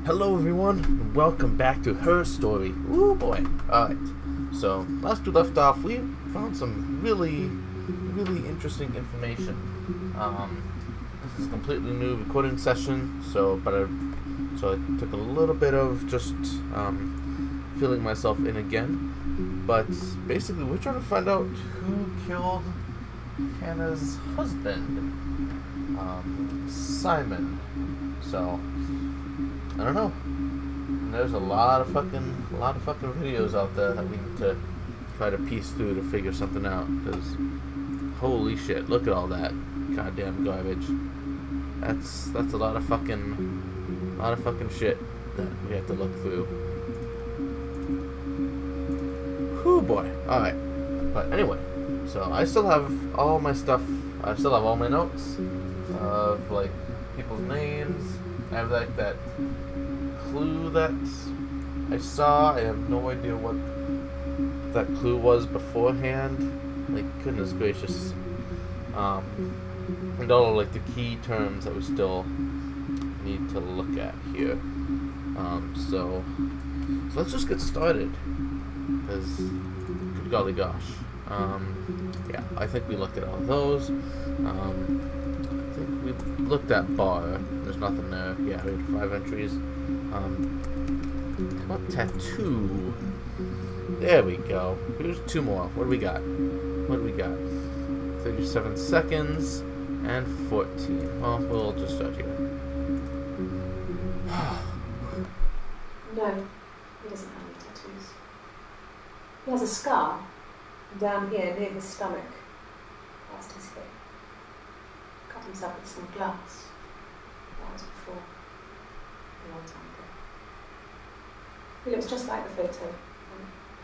Hello everyone, and welcome back to Her Story. Ooh boy. Alright, so last we left off, we found some really interesting information. This is a completely new recording session, so I took a little bit of just filling myself in again. But basically, we're trying to find out who killed Hannah's husband, Simon. So I don't know. And there's a lot of fucking videos out there that we need to try to piece through to figure something out. Because holy shit, look at all that goddamn garbage. That's a lot of fucking shit that we have to look through. Whew boy. Alright. But anyway, so I still have all my stuff. I still have all my notes of like people's names. I have like that clue that I saw. I have no idea what that clue was beforehand. Like, goodness gracious. And all of like the key terms that we still need to look at here. So let's just get started. Because, good golly gosh. Yeah, I think we looked at all those. I think we looked at bar. There's nothing there. Yeah, we had 5 entries. What tattoo? There we go. Here's 2 more. What do we got? 37 seconds and 14. Well, we'll just start here. No, he doesn't have any tattoos. He has a scar down here near his stomach, past his hip. Cut himself with some glass. That was before, a long time ago. He looks just like the photo.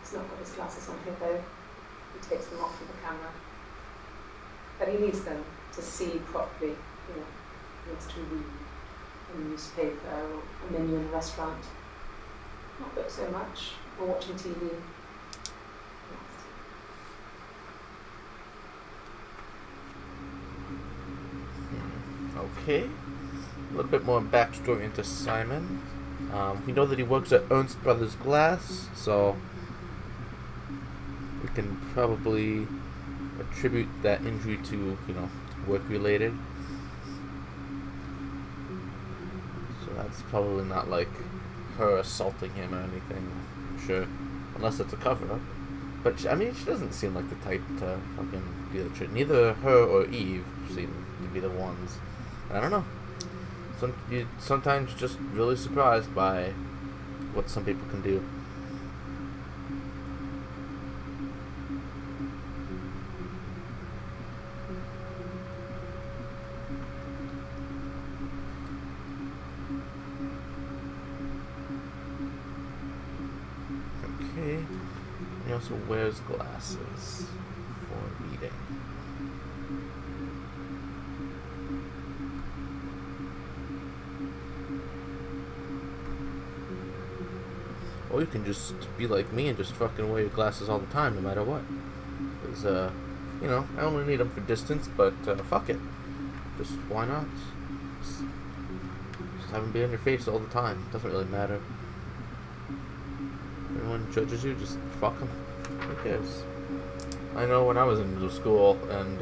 He's not got his glasses on here though. He takes them off with the camera. But he needs them to see properly, you know. He wants to read a newspaper or a menu in a restaurant. Not book so much, or watching TV. Okay. A little bit more backstory into Simon. We know that he works at Ernst Brothers Glass, so we can probably attribute that injury to, work-related. So that's probably not like her assaulting him or anything, I'm sure, unless it's a cover-up. But she doesn't seem like the type to fucking do that shit. Neither her or Eve seem to be the ones. I don't know. You're sometimes just really surprised by what some people can do. Okay. He also wears glasses for reading. Or you can just be like me and just fucking wear your glasses all the time, no matter what. Because, I only need them for distance, but fuck it. Just, why not? Just have them be on your face all the time. Doesn't really matter. Anyone judges you, just fuck them. Who cares? I know when I was in middle school, and,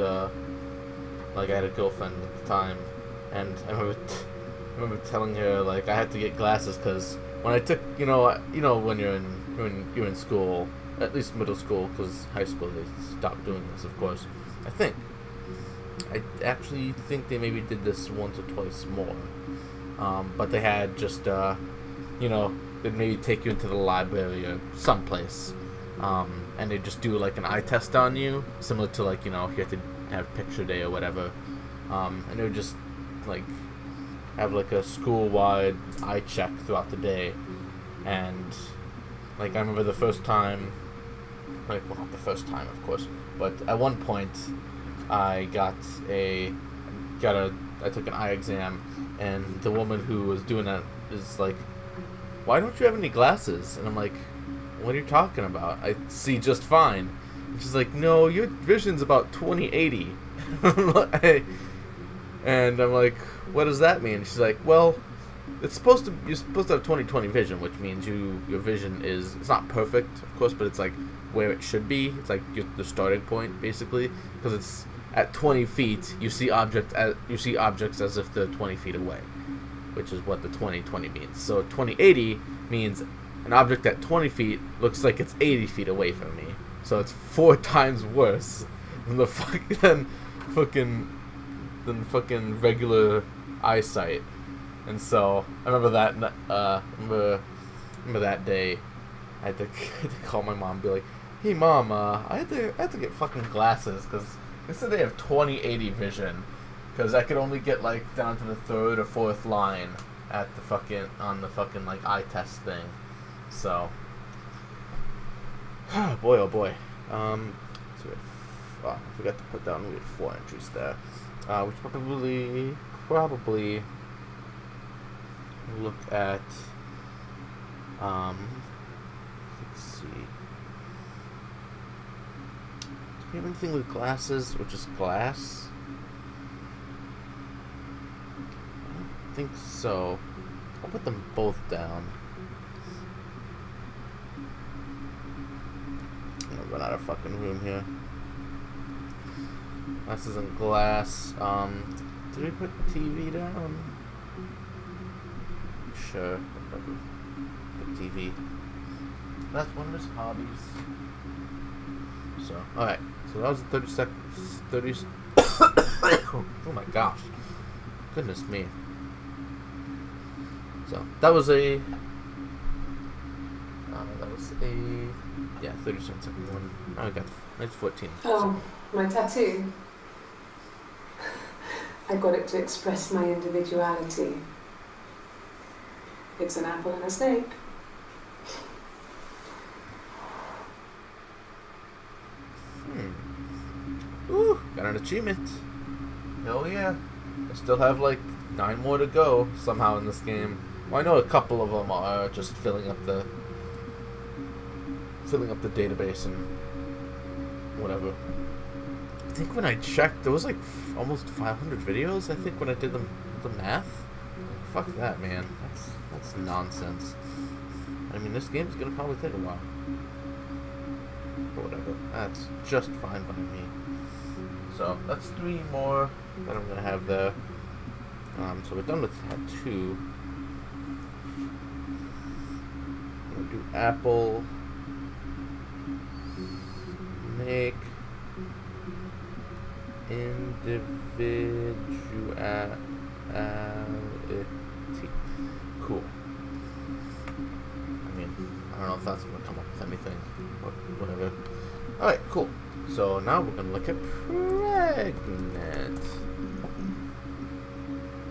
I had a girlfriend at the time, and I remember telling her, like, I had to get glasses, because when I took, when you're in school, at least middle school, because high school they stopped doing this, of course. I actually think they maybe did this once or twice more. But they had just, they'd maybe take you into the library or someplace, and they'd just do like an eye test on you, similar to like, you had to have picture day or whatever, and they would just like have like a school-wide eye check throughout the day. And like I remember the first time, well, not the first time of course, but at one point I took an eye exam, and the woman who was doing that is like, why don't you have any glasses? And I'm like, what are you talking about? I see just fine. And she's like, no, your vision's about 20/80. And I'm like, what does that mean? She's like, well, it's supposed to, you're supposed to have 20/20 vision, which means your vision is, it's not perfect, of course, but it's like where it should be. It's like the starting point, basically, because it's at 20 feet. You see objects as if they're 20 feet away, which is what the 20/20 means. So 20/80 means an object at 20 feet looks like it's 80 feet away from me. So it's 4 times worse than the fucking regular eyesight. And so I remember that. Remember that day. I had to call my mom and be like, "Hey mom, I had to get fucking glasses because they said they have 20/80 vision, because I could only get like down to the 3rd or 4th line at on the fucking like eye test thing." So, boy oh boy. So I forgot to put down, we had 4 entries there. We should probably look at, let's see. Do we have anything with glasses, or just glass? I don't think so. I'll put them both down. I'm gonna run out of fucking room here. Glasses and glass. Did we put TV down? Sure. Whatever. Put TV. That's one of his hobbies. So, alright. So that was 30 seconds. 30. Oh my gosh. Goodness me. So, that was a. Yeah, 30-second one. Now we got. It's 14. Oh, my tattoo. I got it to express my individuality. It's an apple and a snake. Ooh, got an achievement. Hell yeah. I still have like 9 more to go somehow in this game. Well, I know a couple of them are just filling up the database and whatever. I think when I checked, there was like almost 500 videos. I think when I did the math. Fuck that, man. That's nonsense. I mean, this game's gonna probably take a while. But whatever. That's just fine by me. So that's 3 more that I'm gonna have there. So we're done with tattoo. I'm gonna do apple. Make individuality. Cool. I mean, I don't know if that's gonna come up with anything, but whatever. Alright, cool. So now we're gonna look at pregnant.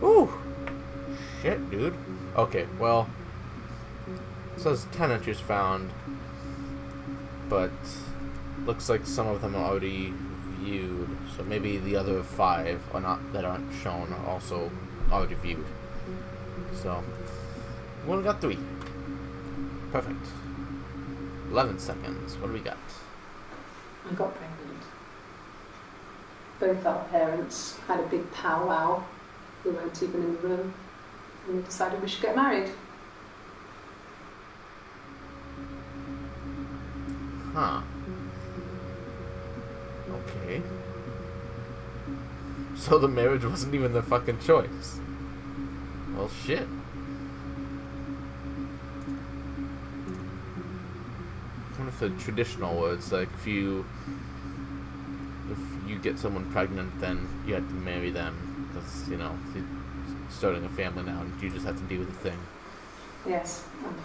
Ooh! Shit, dude. Okay, well, it says 10 entries found, but looks like some of them are already viewed, so maybe the other 5 are not, that aren't shown, are also already viewed. So we only got 3. Perfect. 11 seconds. What do we got? I got pregnant. Both our parents had a big powwow. We weren't even in the room, and we decided we should get married. Huh. Okay. So the marriage wasn't even the fucking choice. Well, shit. One of the traditional words, like if you get someone pregnant, then you have to marry them because you're starting a family now, and you just have to deal with the thing. Yes, I'm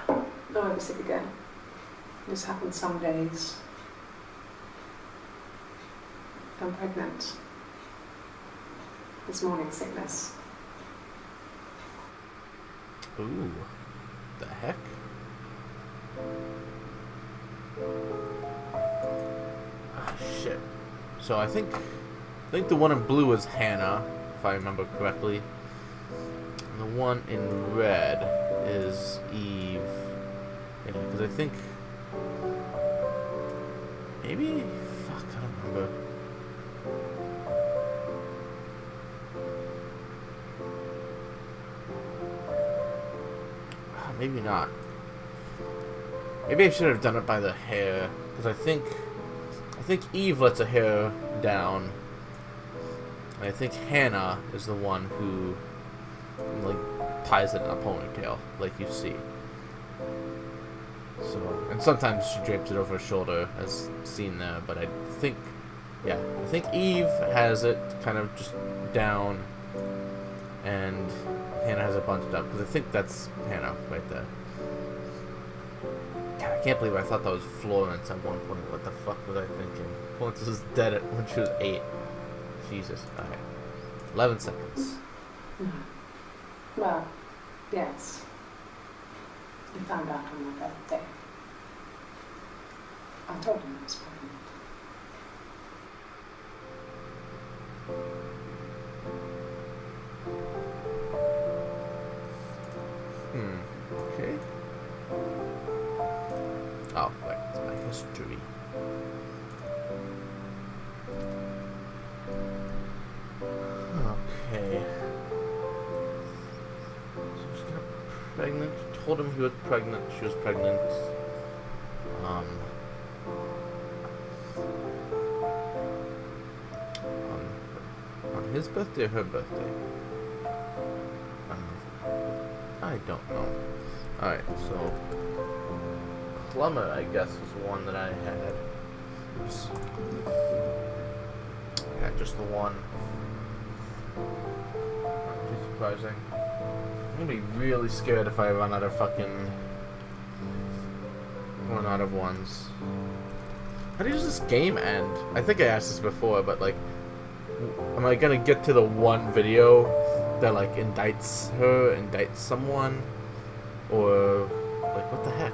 fine. Don't ever sick again. This happens some days. I'm pregnant. It's morning sickness. Ooh. The heck? Ah, shit. So I think the one in blue is Hannah, if I remember correctly. And the one in red is Eve. Yeah, because I think maybe, fuck, I don't remember. maybe not. Maybe I should have done it by the hair, because I think Eve lets her hair down, and I think Hannah is the one who like ties it in a ponytail, like you see. So, and sometimes she drapes it over her shoulder, as seen there. But I think Eve has it kind of just down, and Hannah has it bunched up, because I think that's Hannah right there. God, I can't believe I thought that was Florence at one point. What the fuck was I thinking? Florence was dead when she was 8. Jesus. Alright. 11 seconds. Well, yes. You found out on my birthday. I told him I was pregnant. Okay. Oh, wait, it's my history. Okay. So she's got pregnant. Told him he was pregnant. She was pregnant. On his birthday or her birthday? I don't know. Alright, so plumber, I guess, was one that I had. Oops. Yeah, just the one. Not too surprising. I'm gonna be really scared if I run out of ones. How does this game end? I think I asked this before, but like, am I gonna get to the one video that like indicts someone? Or like, what the heck?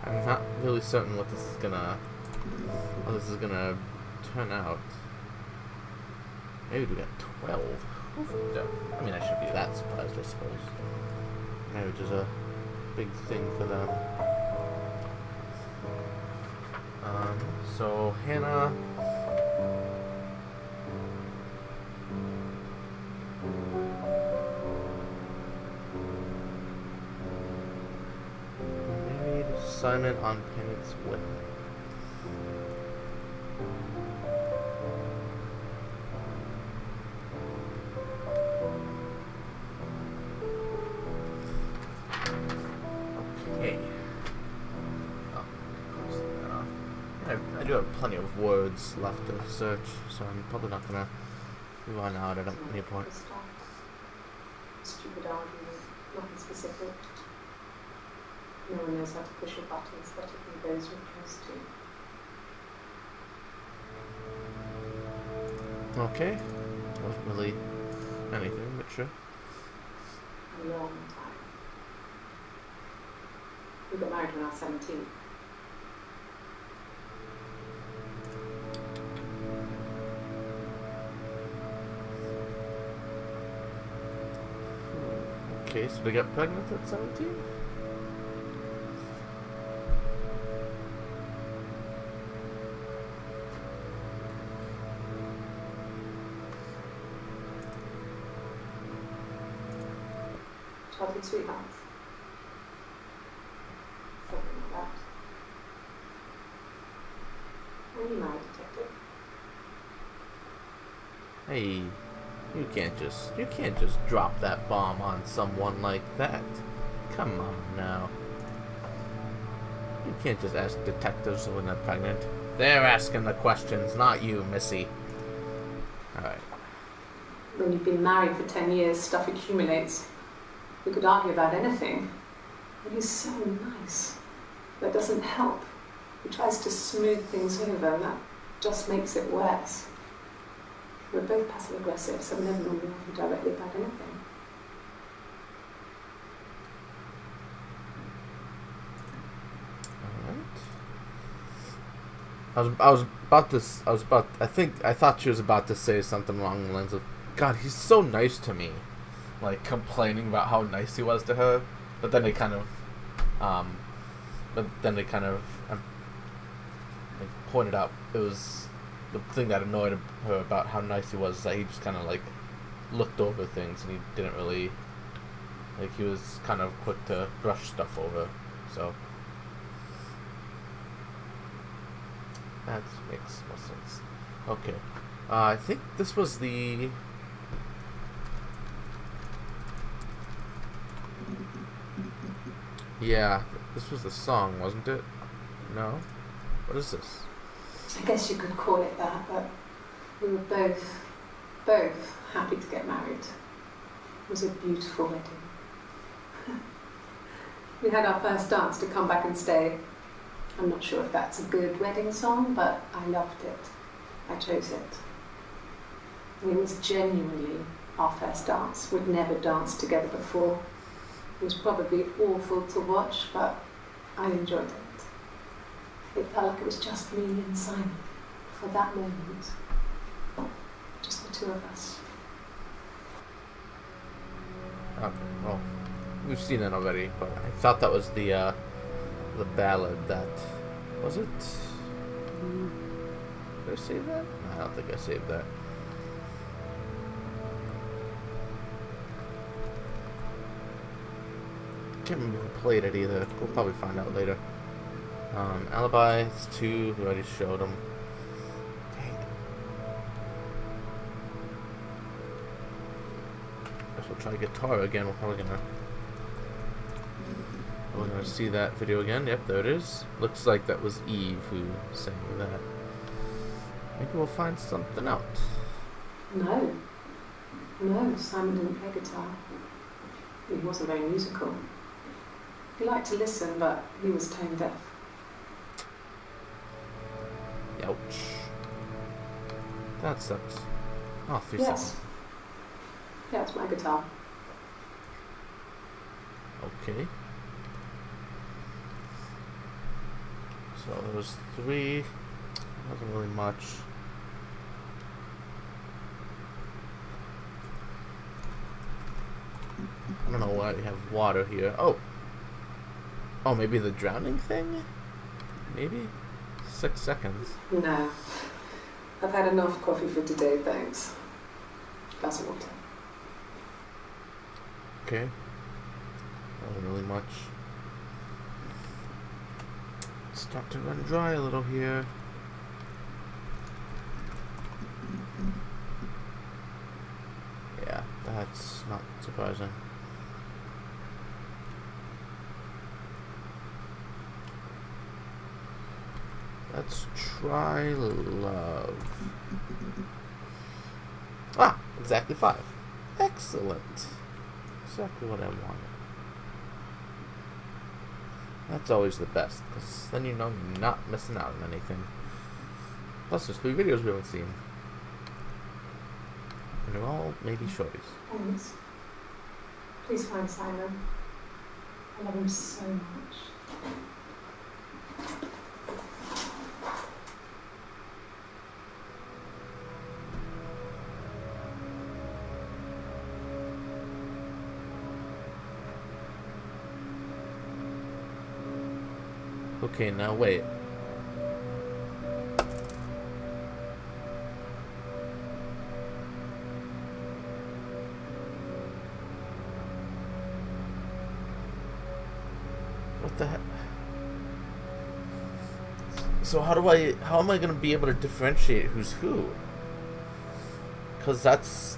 I'm not really certain how this is gonna turn out. Maybe we got 12. I mean, I shouldn't be that surprised, I suppose. Marriage is a big thing for them. So Hannah. Married Simon on Penance Way. I do have plenty of words left to search, so I'm probably not gonna run out at any point. Stupid argument, nothing specific. No one knows how to push your buttons better than those you're close to. Okay. Wasn't really anything, but sure. A long time. We got married when I was 17. Okay, so they got pregnant at 17? Childhood sweethearts. Something like that. When you married, detective? Hey, you can't just drop that bomb on someone like that. Come on now. You can't just ask detectives when they're pregnant. They're asking the questions, not you, Missy. Alright. When you've been married for 10 years, stuff accumulates. We could argue about anything. But he's so nice. That doesn't help. He tries to smooth things over, and that just makes it worse. We're both passive-aggressive, so we never normally argue directly about anything. I thought she was about to say something along the lines of, God, he's so nice to me. Like, complaining about how nice he was to her. But then they kind of, like, pointed out it was the thing that annoyed her about how nice he was, that he just kind of, like, looked over things and he didn't really Like, he was kind of quick to brush stuff over, so that makes more sense. Okay. I think this was the... Yeah, this was the song, wasn't it? No? What is this? I guess you could call it that, but we were both happy to get married. It was a beautiful wedding. We had our first dance to Come Back and Stay. I'm not sure if that's a good wedding song, but I loved it. I chose it. It was genuinely our first dance. We'd never danced together before. It was probably awful to watch, but I enjoyed it. It felt like it was just me and Simon for that moment. Just the two of us. Okay, well, we've seen it already, but I thought that was the ballad that... Was it? Did I save that? I don't think I saved that. Can't remember who played it either. We'll probably find out later. Alibi, it's 2. We already showed them. Dang it. Guess we'll try guitar again. We're gonna see that video again. Yep, there it is. Looks like that was Eve who sang that. Maybe we'll find something out. No, Simon didn't play guitar. He wasn't very musical. He liked to listen, but he was tone deaf. Ouch. That sucks. Oh, 3 Yes. seconds. Yeah, it's my guitar. Okay. So there was 3. Wasn't really much. I don't know why we have water here. Oh, maybe the drowning thing? Maybe? 6 seconds. No. I've had enough coffee for today, thanks. Glass of water. Okay. Wasn't really much. Start to run dry a little here. Yeah, that's not surprising. Let's try love. Ah, exactly 5. Excellent. Exactly what I wanted. That's always the best, because then you know you're not missing out on anything. Plus, there's 3 videos we haven't seen. And they're all maybe shorties. Thanks. Please find Simon. I love him so much. Okay, now wait. What the heck? So how am I gonna be able to differentiate who's who? Cause that's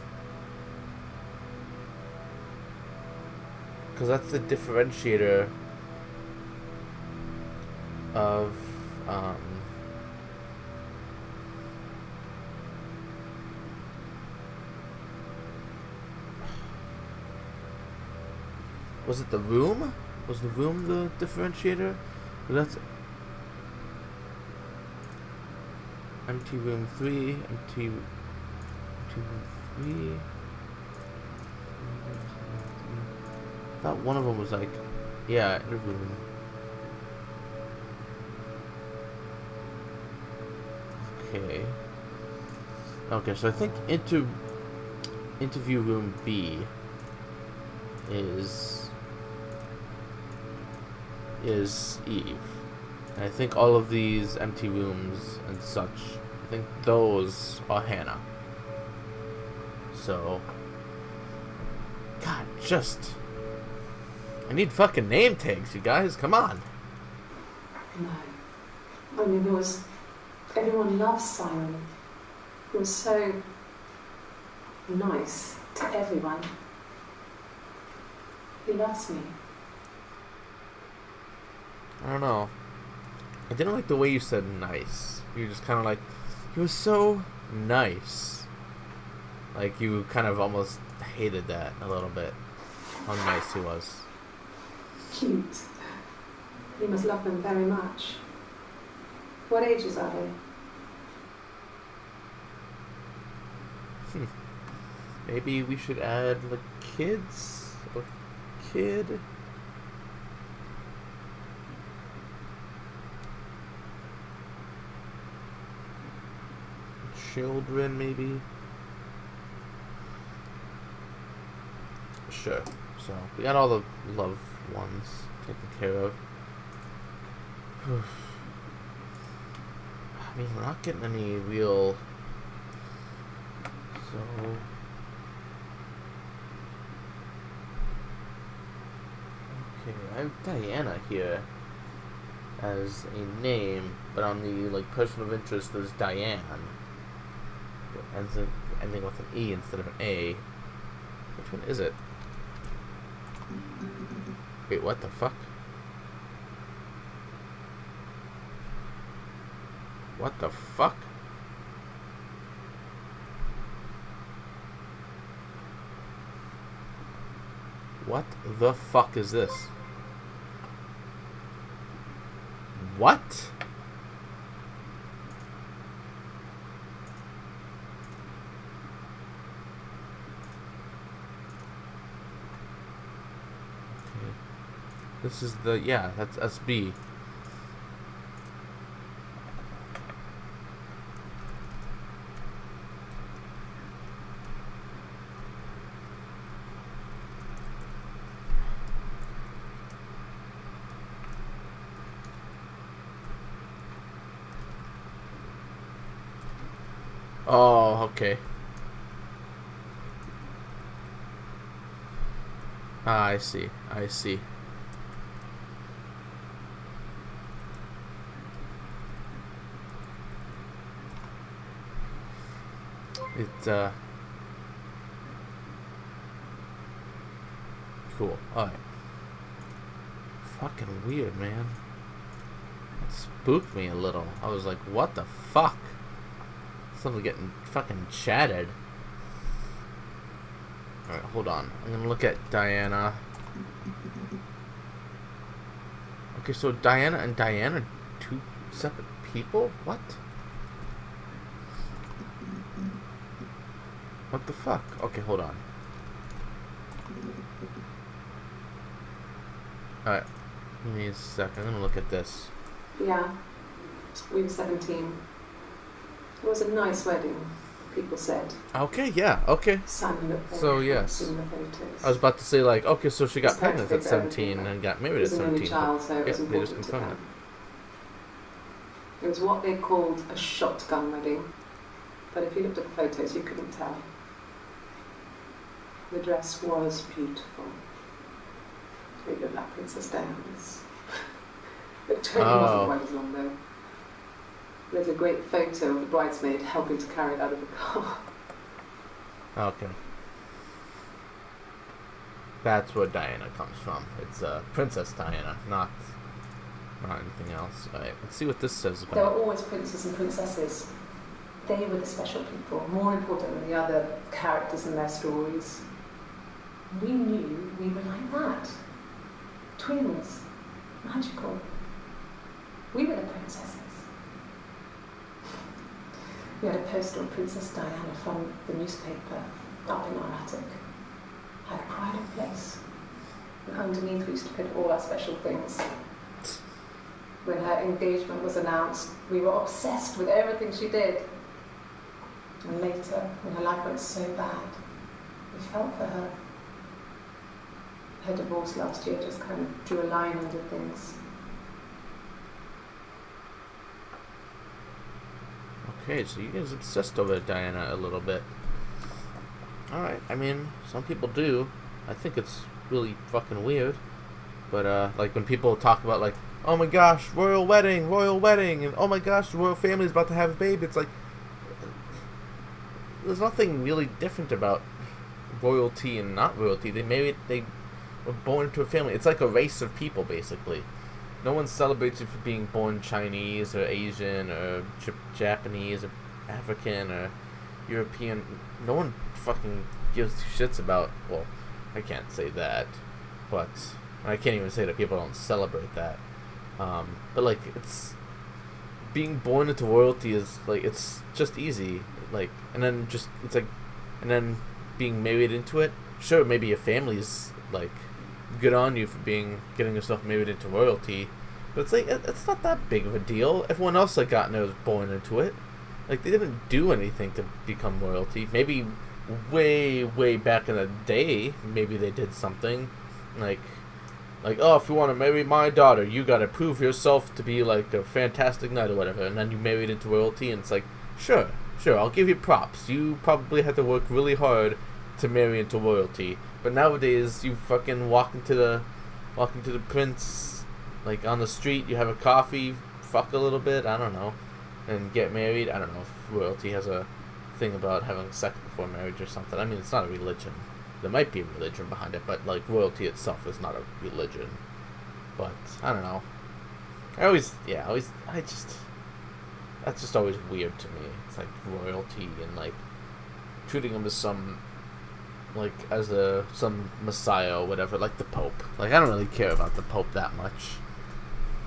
the differentiator of was it the room? Was the room the differentiator? That's empty room 3, empty room 3. I thought one of them was like, yeah, in the room. Okay, so I think interview room B is Eve. And I think all of these empty rooms and such, I think those are Hannah. So, God, just I need fucking name tags, you guys. Come on. No. I mean, everyone loves Simon. He was so nice to everyone. He loves me. I don't know. I didn't like the way you said nice. You were just kind of like, he was so nice. Like, you kind of almost hated that a little bit. How nice he was. Cute. You must love them very much. What ages are they? Maybe we should add the kids? A kid? Children, maybe? Sure. So, we got all the loved ones taken care of. I mean, we're not getting any real... So... Okay, I have Diana here as a name, but on the, like, person of interest, there's Diane. Ending with an E instead of an A. Which one is it? Wait, what the fuck? What the fuck? What the fuck is this? What? This is the, yeah, that's SB. Oh, okay. Ah, I see. I see. Cool. Alright. Fucking weird, man. That spooked me a little. I was like, what the fuck? Something getting fucking chatted. Alright, hold on. I'm gonna look at Diana. Okay, so Diana and Diane are two separate people? What? What the fuck? Okay, hold on. Alright. Give me a second. I'm gonna look at this. Yeah. We were 17. It was a nice wedding, people said. Okay, yeah, okay. Simon looked very So, yes. in the photos. I was about to say, like, okay, so she got It's hard to pregnant at figure 17 everything and got married It at was an only 17. child, so it was yeah, they just important to confirmed them. It was what they called a shotgun wedding. But if you looked at the photos, you couldn't tell. The dress was beautiful. It looked like Princess Diana's. The train wasn't quite as long though. There's a great photo of the bridesmaid helping to carry it out of the car. Okay. That's where Diana comes from. It's Princess Diana, not anything else. Alright, let's see what this says about. There were always princes and princesses. They were the special people, more important than the other characters in their stories. We knew we were like that. Twins. Magical. We were the princesses. We had a poster of Princess Diana from the newspaper up in our attic. Had a pride of place. And underneath we used to put all our special things. When her engagement was announced, we were obsessed with everything she did. And later, when her life went so bad, we felt for her. Her divorce last year just kind of drew a line under things. Okay, so you guys obsessed over Diana a little bit. Alright, I mean, some people do. I think it's really fucking weird. But like when people talk about like, oh my gosh, royal wedding, and oh my gosh, the royal family's about to have a baby, it's like there's nothing really different about royalty and not royalty. They were born into a family. It's like a race of people, basically. No one celebrates you for being born Chinese or Asian or Japanese or African or European. No one fucking gives two shits about. Well, I can't say that, but I can't even say that people don't celebrate that. But like, it's being born into royalty is like, it's just easy. Like, and then just it's like, and then being married into it. Sure, maybe your family's like, good on you for getting yourself married into royalty, but it's like it's not that big of a deal. Everyone else like was born into it. Like, they didn't do anything to become royalty. Maybe way back in the day, maybe they did something like oh, if you want to marry my daughter, you gotta prove yourself to be like a fantastic knight or whatever, and then you married into royalty, and it's like, sure, I'll give you props. You probably had to work really hard to marry into royalty, but nowadays you fucking walk into the prince like on the street, you have a coffee, fuck a little bit, I don't know, and get married. I don't know if royalty has a thing about having sex before marriage or something. I mean, it's not a religion. There might be a religion behind it, but like royalty itself is not a religion. But I don't know. That's just always weird to me. It's like royalty and like treating them as some messiah or whatever, like the Pope. Like, I don't really care about the Pope that much.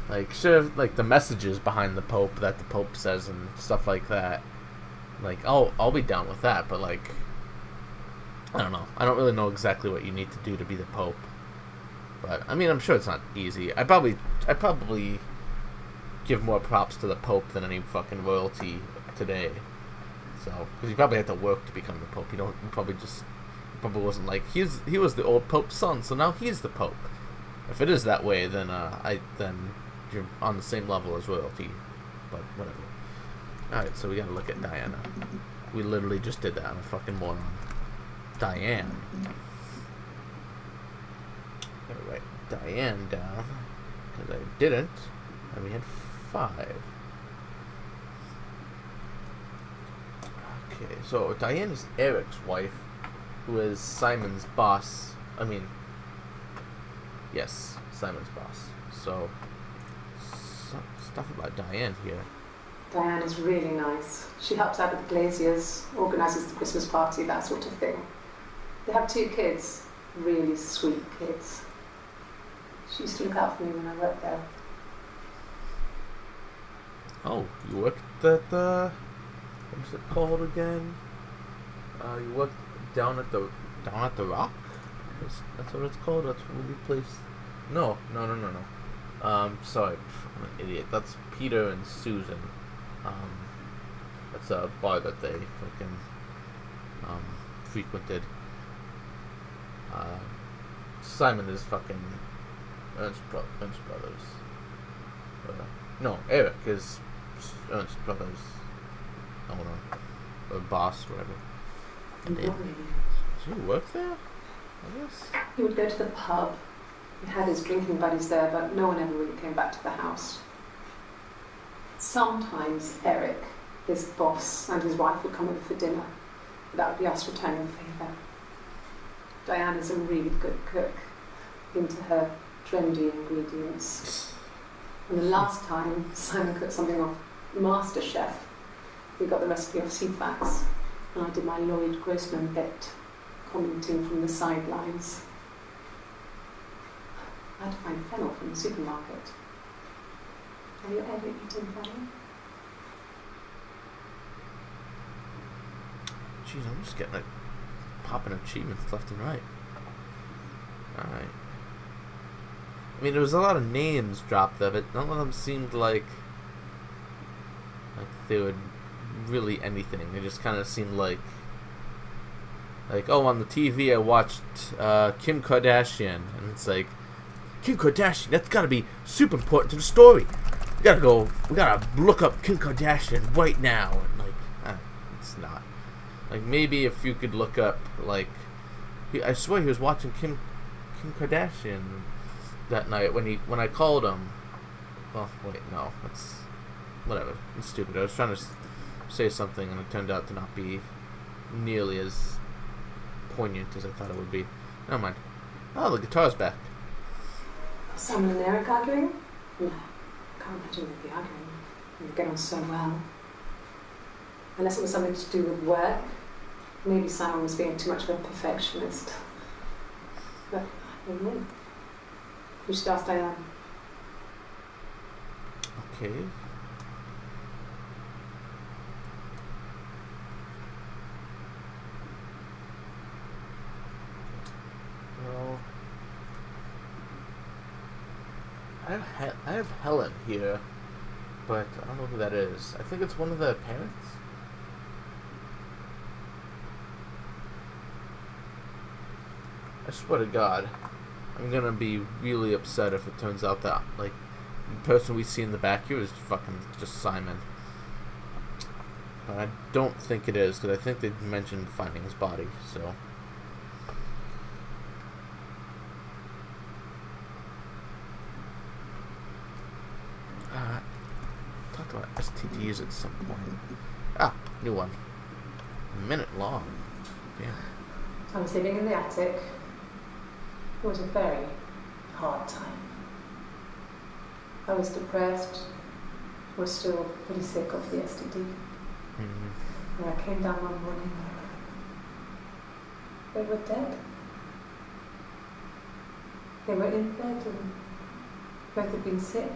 Like, sure, like the messages behind the Pope that the Pope says and stuff like that. Like, I'll be down with that, but like, I don't know. I don't really know exactly what you need to do to be the Pope. But I mean, I'm sure it's not easy. I probably give more props to the Pope than any fucking royalty today. So, because he probably had to work to become the Pope. He probably wasn't like he was the old Pope's son, so now he's the Pope. If it is that way, then then you're on the same level as royalty. But whatever. All right, so we gotta look at Diana. We literally just did that. I'm a fucking moron. Diane. Gotta write Diane down because I didn't, and we had 5. Okay, so Diane is Eric's wife, who is Simon's boss. I mean, yes, Simon's boss. So, stuff about Diane here. Diane is really nice. She helps out with the glaziers, organises the Christmas party, that sort of thing. They have 2 kids, really sweet kids. She used to look out for me when I worked there. Oh, you worked at what's it called again? You worked down at the Rock? That's what it's called? That's what we place. No. Sorry, I'm an idiot. That's Peter and Susan. That's a bar that they fucking frequented. Simon is fucking Ernst Brothers. No, Eric is Ernst Brothers owner or boss, whatever. Did you work there? I guess he would go to the pub. He had his drinking buddies there, but no one ever really came back to the house. Sometimes Eric, his boss, and his wife would come over for dinner. That would be us returning the favour. Diane is a really good cook, into her trendy ingredients. And the last time Simon cooked something off MasterChef, we got the recipe off CFAX, and I did my Lloyd Grossman bit, commenting from the sidelines. I had to find fennel from the supermarket. Have you ever eaten fennel? Jeez, I'm just getting like popping achievements left and right. Alright. I mean, there was a lot of names dropped of it. None of them seemed like they would really anything. They just kind of seemed like, oh, on the TV I watched Kim Kardashian, and it's like, Kim Kardashian, that's gotta be super important to the story. We gotta look up Kim Kardashian right now, and it's not. Like, maybe if you could look up, I swear he was watching Kim Kardashian that night when I called him. Well, wait, no, that's whatever. It's stupid. I was trying to say something, and it turned out to not be nearly as poignant as I thought it would be. Never mind. Oh, the guitar's back. Simon and Eric arguing? No, can't imagine they'd be arguing. They get on so well. Unless it was something to do with work. Maybe Simon was being too much of a perfectionist. But I don't know. We should ask Diane. Okay. Well, I have Helen here, but I don't know who that is. I think it's one of the parents. I swear to God, I'm gonna be really upset if it turns out that, like, the person we see in the back here is fucking just Simon. But I don't think it is, because I think they mentioned finding his body, so. Talked about STDs at some point. Ah, new one. A minute long. Damn. I was living in the attic. It was a very hard time. I was depressed. I was still pretty sick of the STD. Mm-hmm. And I came down one morning. They were dead. They were in bed and both had been sick.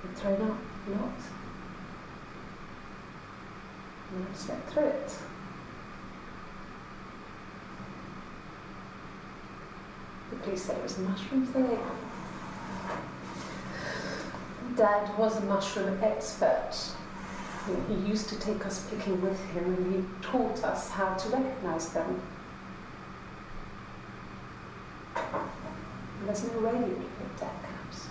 They'd thrown up, not. And I slept through it. The police said it was mushrooms they ate. Dad was a mushroom expert. He used to take us picking with him and he taught us how to recognize them. And there's no way you would pick dead caps.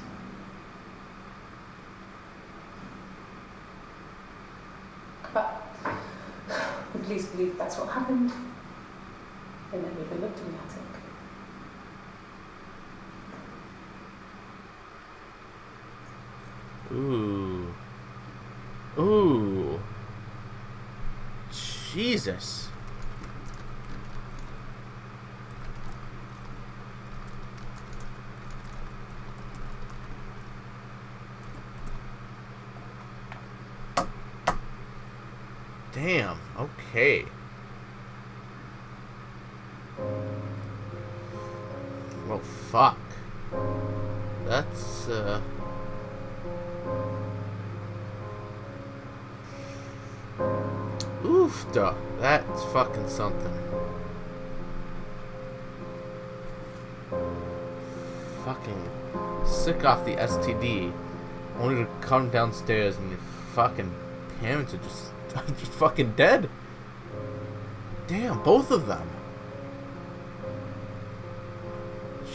But the police believe that's what happened. They never even looked in the attic. Ooh. Ooh. Jesus. Damn. Okay. Well, fuck. That's, oof, duh. That's fucking something. Fucking sick off the STD. Only to come downstairs and your fucking parents are just fucking dead. Damn, both of them.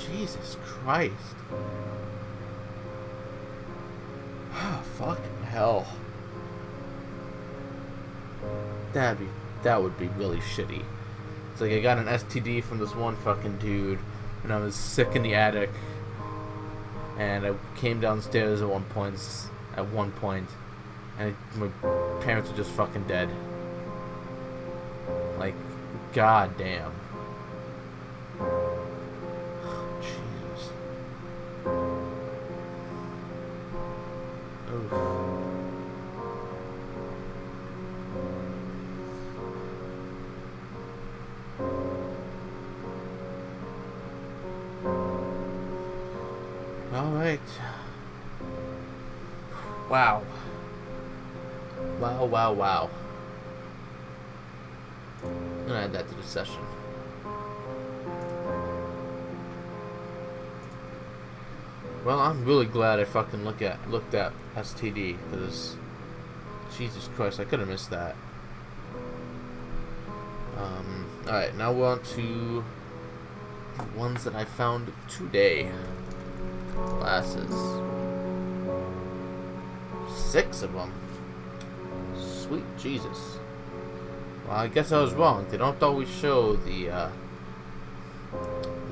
Jesus Christ. Fucking hell. That would be really shitty. It's like I got an STD from this one fucking dude, and I was sick in the attic, and I came downstairs at one point, and my parents were just fucking dead. Like, god damn. Jesus. Oof. Alright. Wow. Wow. I'm gonna add that to the session. Well, I'm really glad I fucking looked at STD, because Jesus Christ, I could have missed that. Alright, now we're on to the ones that I found today. Glasses. 6 of them. Sweet Jesus. Well, I guess I was wrong. They don't always show the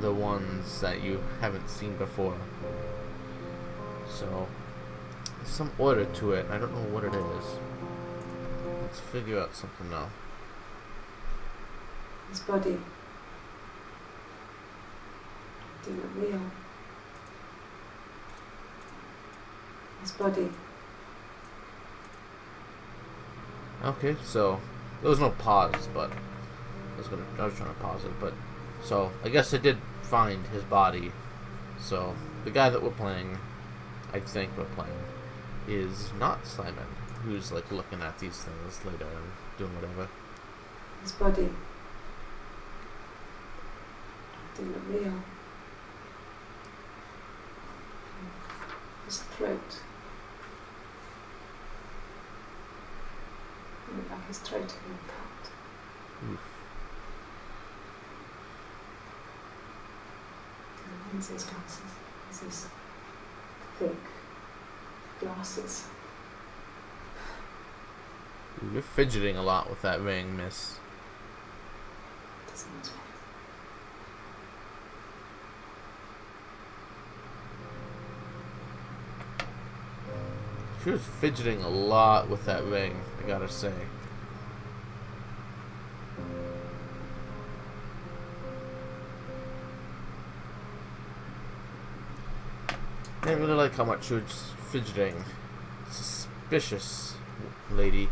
the ones that you haven't seen before. So, there's some order to it. I don't know what it is. Let's figure out something now. His body didn't real. His body. Okay, so there was no pause, but I was trying to pause it, but so I guess I did find his body. So the guy that we're playing, I think we're playing, is not Simon, who's like looking at these things later and doing whatever. His body didn't real. His throat. It looked like his throat had been cut. Oof. And his glasses. His thick glasses. Ooh, you're fidgeting a lot with that ring, miss. Doesn't matter. She was fidgeting a lot with that ring, I gotta say. I didn't really like how much she was fidgeting. Suspicious lady.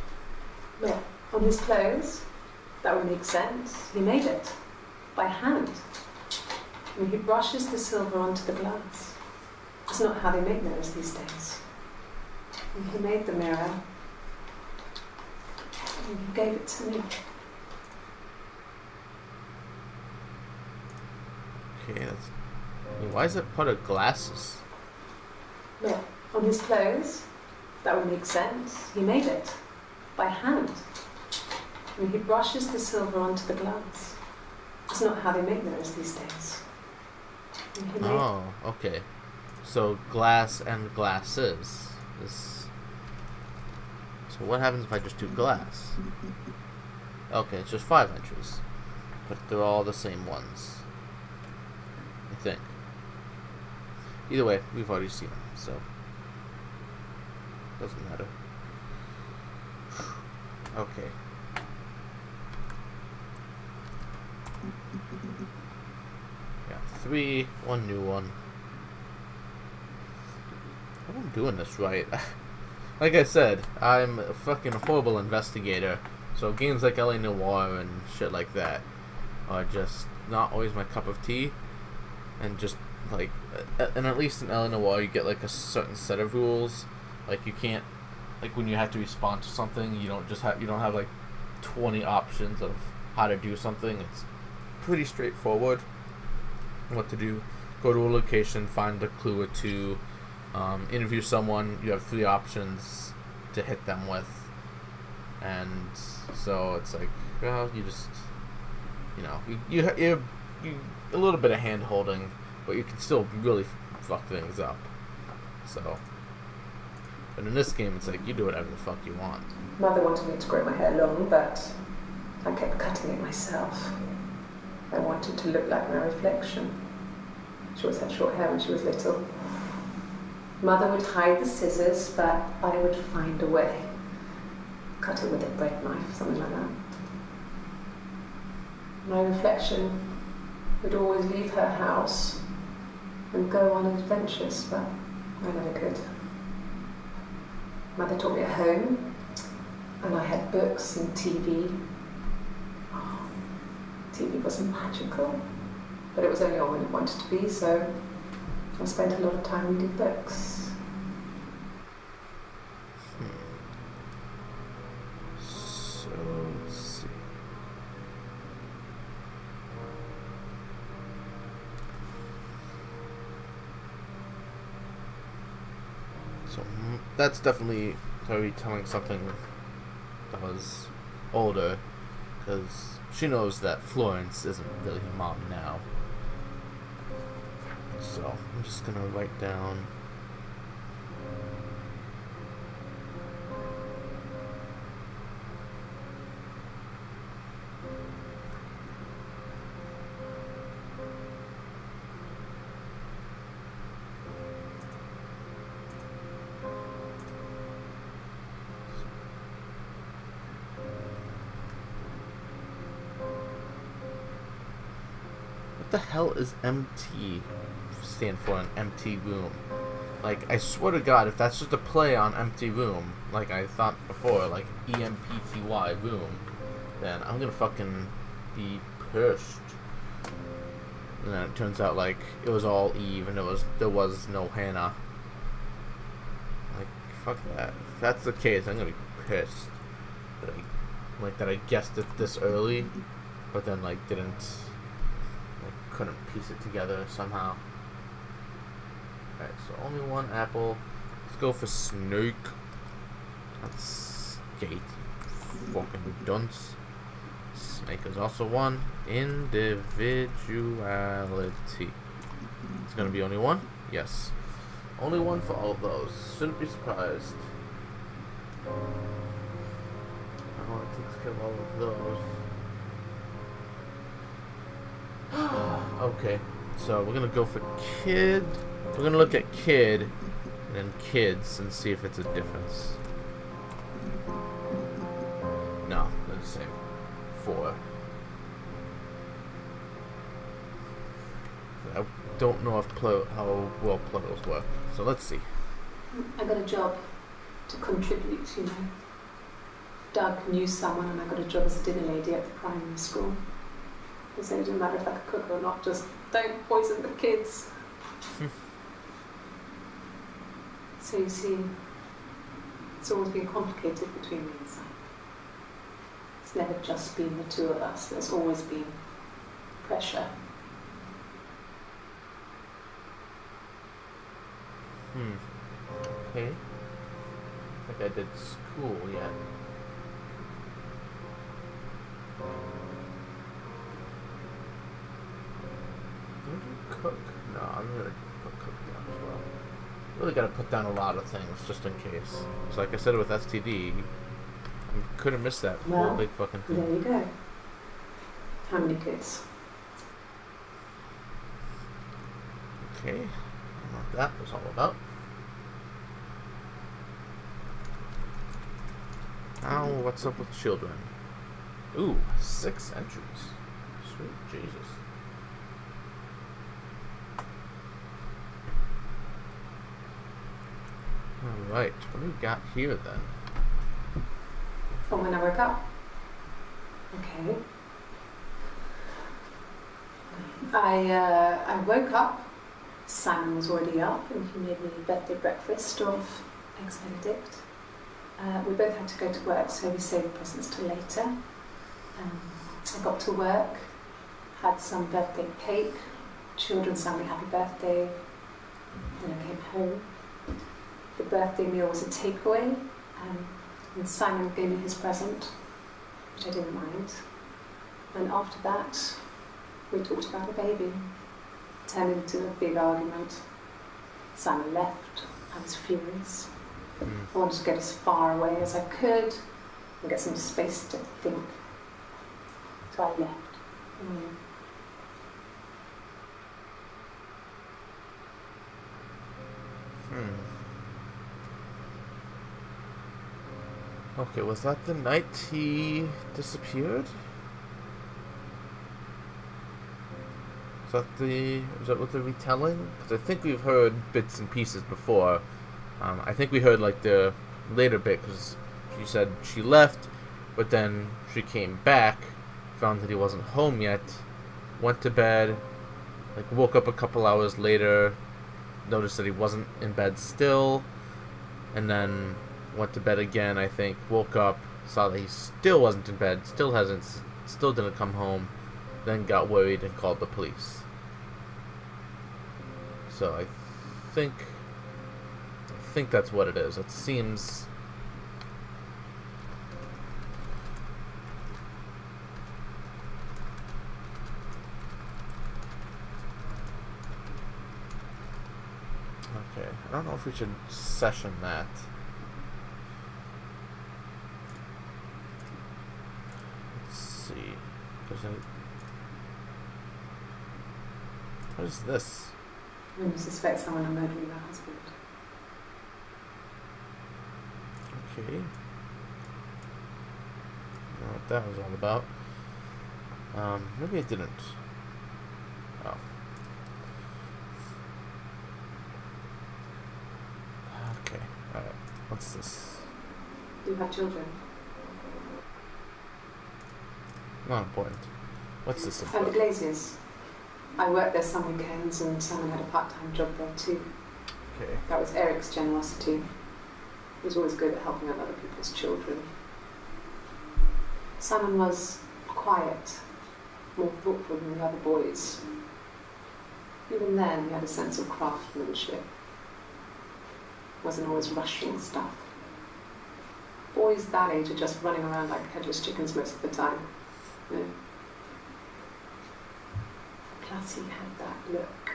Yeah, on his clothes, that would make sense. He made it by hand. I mean, he brushes the silver onto the glass. It's not how they make mirrors these days. And he made the mirror, and he gave it to me. Okay, that's... I mean, why is it part of glasses? Yeah, on his clothes, that would make sense. He made it by hand. I mean, he brushes the silver onto the glass. It's not how they make mirrors these days. And he made Oh, okay. So glass and glasses is... So what happens if I just do glass? Okay, it's just 5 inches. But they're all the same ones. I think. Either way, we've already seen them, so... Doesn't matter. Okay. Got 3, 1 new one. I hope I'm doing this right. Like I said, I'm a fucking horrible investigator, so games like LA Noire and shit like that are just not always my cup of tea. And just like, and at least in LA Noire you get like a certain set of rules. Like you can't, like when you have to respond to something, you don't have like 20 options of how to do something. It's pretty straightforward what to do. Go to a location, find a clue or two. Interview someone. You have 3 options to hit them with, and so it's like, well, you just, you know, you a little bit of hand holding, but you can still really fuck things up. So, but in this game, it's like you do whatever the fuck you want. Mother wanted me to grow my hair long, but I kept cutting it myself. I wanted to look like my reflection. She always had short hair when she was little. Mother would hide the scissors, but I would find a way. Cut it with a bread knife, something like that. My reflection would always leave her house and go on adventures, but I never could. Mother taught me at home, and I had books and TV. Oh, TV was magical, but it was only on when it wanted to be, so I spent a lot of time reading books. So, let's see. So, that's definitely Chloe telling something that was older, because she knows that Florence isn't really her mom now. So, I'm just gonna write down. the hell is MT stand for an empty room? Like, I swear to God, if that's just a play on empty room, like I thought before, like EMPTY room, then I'm gonna fucking be pissed. And then it turns out like it was all Eve and there was no Hannah. Like, fuck that. If that's the case, I'm gonna be pissed that I guessed it this early, but then like couldn't piece it together somehow. Alright, so only one apple. Let's go for snake. That's skate. Fucking dunce. Snake is also one. Individuality. It's gonna be only one? Yes. Only one for all of those. Shouldn't be surprised. Oh, it takes care of all of those. Okay, so we're gonna go for kid. We're gonna look at kid and then kids and see if it's a difference. No, they're the same. 4. I don't know how well plurals work, so let's see. I got a job to contribute, you know. Doug knew someone and I got a job as a dinner lady at the primary school. They said it didn't matter if I could cook or not, just don't poison the kids. So you see, it's always been complicated between me and Simon. It's never just been the two of us, there's always been pressure. Okay. I think I did school yet. Did I do cook? No, I'm gonna put cook down as well. Really gotta put down a lot of things just in case. So like I said with STD, you couldn't miss that whole big fucking thing. There you go. How many kids? Okay. What that was all about. Now, what's up with children? Ooh, 6 entries. Sweet Jesus. Alright, what do we got here then? From when I woke up. Okay. I woke up. Simon was already up and he made me birthday breakfast of eggs Benedict. We both had to go to work, so we saved presents till later. I got to work, had some birthday cake, children sang me happy birthday, then I came home. The birthday meal was a takeaway, and Simon gave me his present, which I didn't mind. And after that, we talked about a baby. It turned into a big argument. Simon left. I was furious. I wanted to get as far away as I could and get some space to think. So I left. Okay, was that the night he disappeared? Was that what the retelling? Because I think we've heard bits and pieces before. I think we heard like the later bit because she said she left, but then she came back, found that he wasn't home yet, went to bed, like woke up a couple hours later, noticed that he wasn't in bed still, and then went to bed again, I think, woke up, saw that he still wasn't in bed, still didn't come home, then got worried and called the police. So I think that's what it is. It seems... Okay, I don't know if we should session that. Let's see. What is this? When you suspect someone of murdering their husband. Okay. I don't know what that was all about. Maybe it didn't. What's this? Do you have children? Not important. What's this And the about? Glaziers. I worked there some weekends and Simon had a part-time job there too. Okay. That was Eric's generosity. He was always good at helping out other people's children. Simon was quiet, more thoughtful than the other boys. Even then, he had a sense of craftsmanship. Wasn't always rushing stuff. Boys that age are just running around like headless chickens most of the time. You know? Plus, he had that look.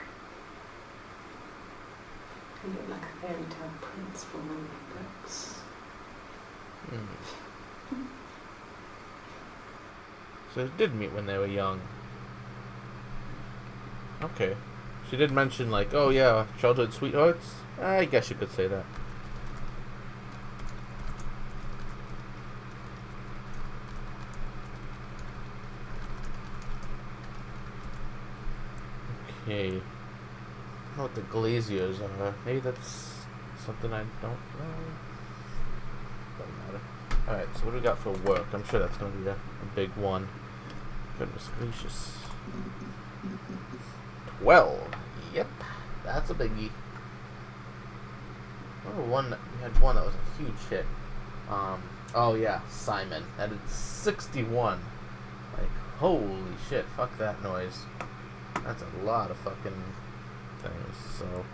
He looked like a fairy tale prince from one of my books. So they did meet when they were young. Okay. She did mention, like, oh yeah, childhood sweethearts? I guess you could say that. Okay. I don't know what the Glaziers are. Maybe that's something I don't know. Doesn't matter. Alright, so what do we got for work? I'm sure that's going to be a big one. Goodness gracious. 12. Yep. That's a biggie. We had one that was a huge hit. Oh yeah, Simon. That is 61. Like, holy shit, fuck that noise. That's a lot of fucking things. So,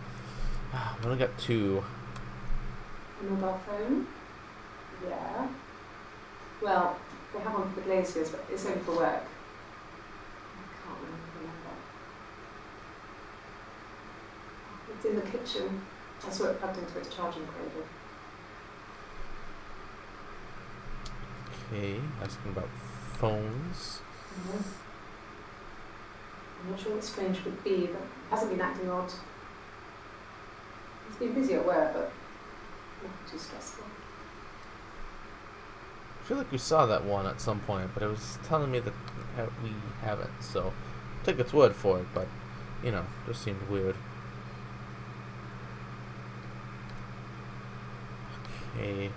we only got 2. A mobile phone? Yeah. Well, they have one for the Glaziers, but it's only for work. I can't remember. It's in the kitchen. I saw it plugged into its charging cradle. Okay, asking about phones. I'm not sure what strange would be, but it hasn't been acting odd. He's been busy at work, but nothing too stressful. I feel like we saw that one at some point, but it was telling me that we haven't, so take its word for it, but, you know, just seemed weird. Okay.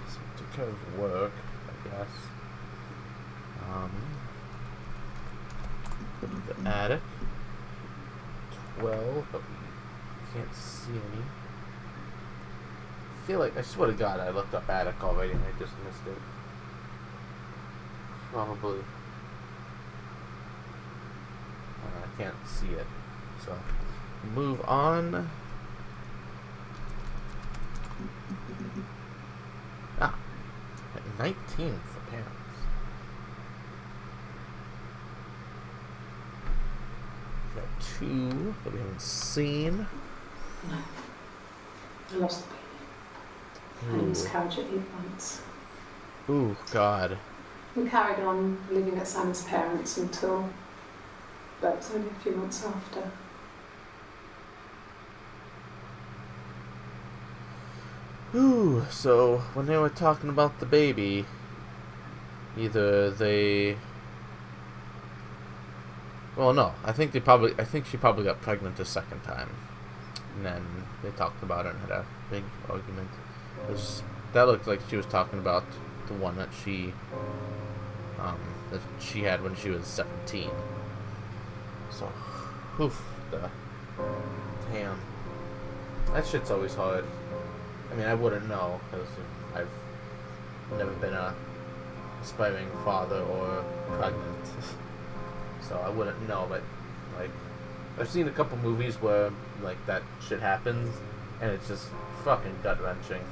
So we took care of work, I guess. Go to the attic. 12, but we can't see any. I feel like, I swear to God, I looked up attic already and I just missed it. Probably. I can't see it. So, move on. At 19 for parents. We got 2 that we haven't seen. No. I lost the baby. I had a miscarriage at 8 months. Ooh, God. We carried on living at Simon's parents until, but it was only a few months after. Ooh, so when they were talking about the baby, either they... Well, no, I think she probably got pregnant a second time. And then they talked about it and had a big argument. That looked like she was talking about the one that she had when she was 17. So, oof, damn. That shit's always hard. I mean, I wouldn't know, because I've never been a aspiring father or pregnant. So I wouldn't know, but, like, I've seen a couple movies where, like, that shit happens, and it's just fucking gut-wrenching.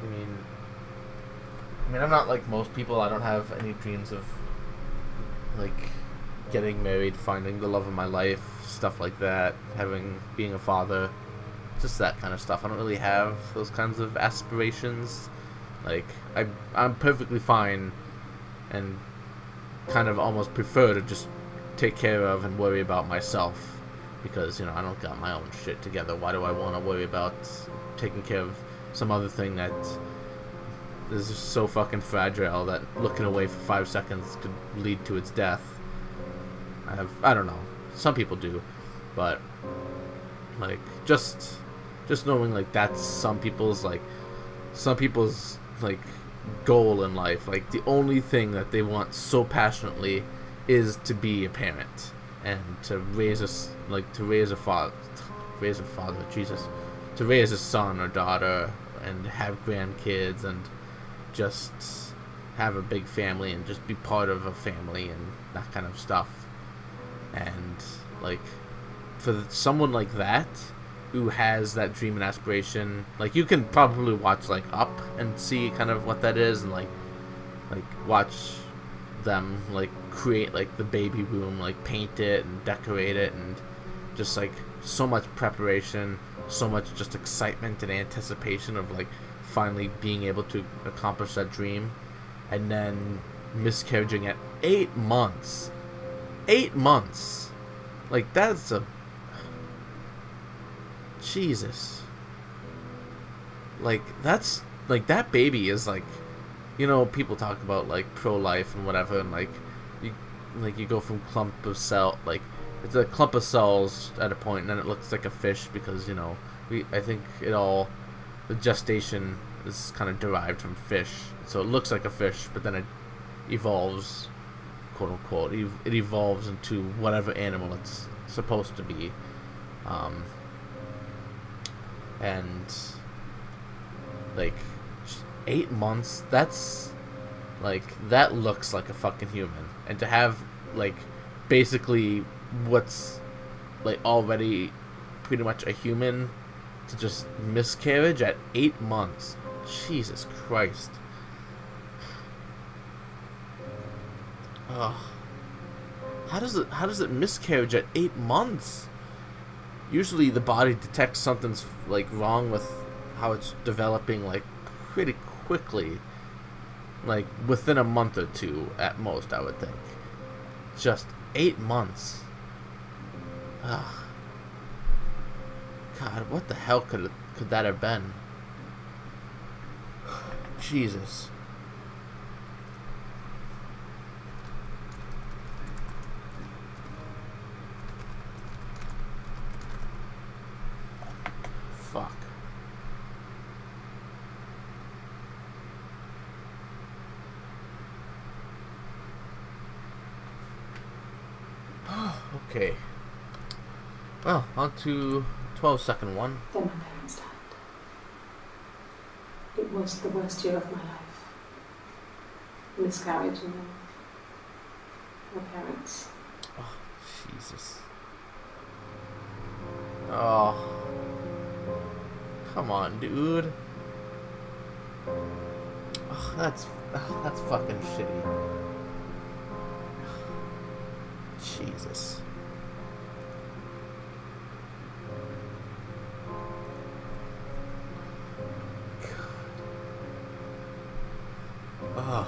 I mean, I'm not like most people. I don't have any dreams of, like, getting married, finding the love of my life, stuff like that, being a father, just that kind of stuff. I don't really have those kinds of aspirations. Like, I'm perfectly fine and kind of almost prefer to just take care of and worry about myself, because, you know, I don't got my own shit together. Why do I want to worry about taking care of some other thing that is just so fucking fragile that looking away for 5 seconds could lead to its death? I don't know. some people do, but like just knowing like that's some people's like goal in life. Like the only thing that they want so passionately is to be a parent and to raise a father, Jesus, to raise a son or daughter and have grandkids and just have a big family and just be part of a family and that kind of stuff. And like for someone like that who has that dream and aspiration, like you can probably watch like Up and see kind of what that is, and like watch them like create like the baby room, like paint it and decorate it, and just like so much preparation, so much just excitement and anticipation of like finally being able to accomplish that dream, and then miscarriaging at 8 months. 8 months. Like that's a Jesus. Like that's like that baby is like, you know, people talk about like pro-life and whatever, and like you go from clump of cell, like it's a clump of cells at a point, and then it looks like a fish because, you know, I think the gestation is kind of derived from fish, so it looks like a fish, but then it evolves, quote unquote, it evolves into whatever animal it's supposed to be, and like 8 months, that's like, that looks like a fucking human, and to have like basically what's like already pretty much a human to just miscarriage at 8 months. Jesus Christ. Ugh. How does it miscarriage at 8 months? Usually the body detects something's like wrong with how it's developing like pretty quickly, like within a month or two at most, I would think. Just 8 months. Ugh. God, what the hell could that have been? Jesus. Fuck. Okay. Well, on to 12-second one. Then my parents died. It was the worst year of my life. Miscarriage and then my parents. Oh, Jesus. Oh. Come on, dude. Oh, that's fucking shitty. Jesus. Ugh.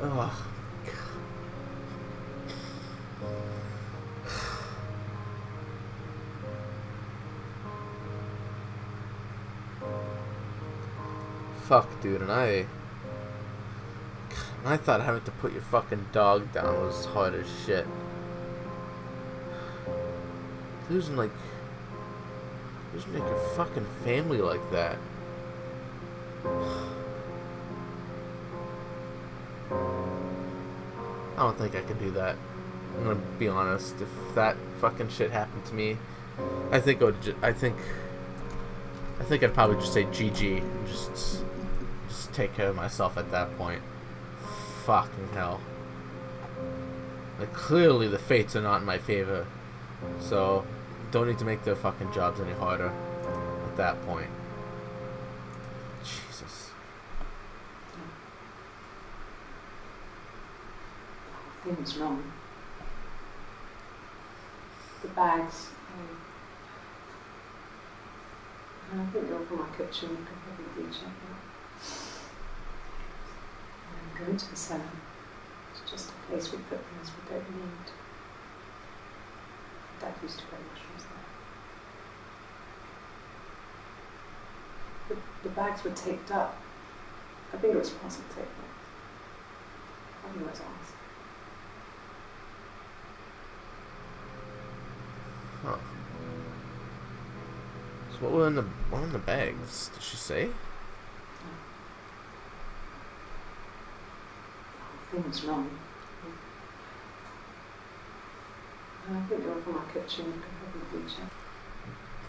Ugh. Fuck, dude, and I thought having to put your fucking dog down was hard as shit. Losing your fucking family like that. I don't think I could do that. I'm gonna be honest. If that fucking shit happened to me, I think I'd probably just say GG and just take care of myself at that point. Fucking hell. Like, clearly the fates are not in my favor, so don't need to make their fucking jobs any harder at that point. Jesus. It was wrong. The bags, I think they're from my kitchen, you could probably check that. And go to the cellar. It's just a place we put things we don't need. Dad used to grow mushrooms there. The bags were taped up. I think it was plastic tape. I think it was ours. What were in the bags? Did she say? Things wrong. I think they were from our kitchen. You can probably check.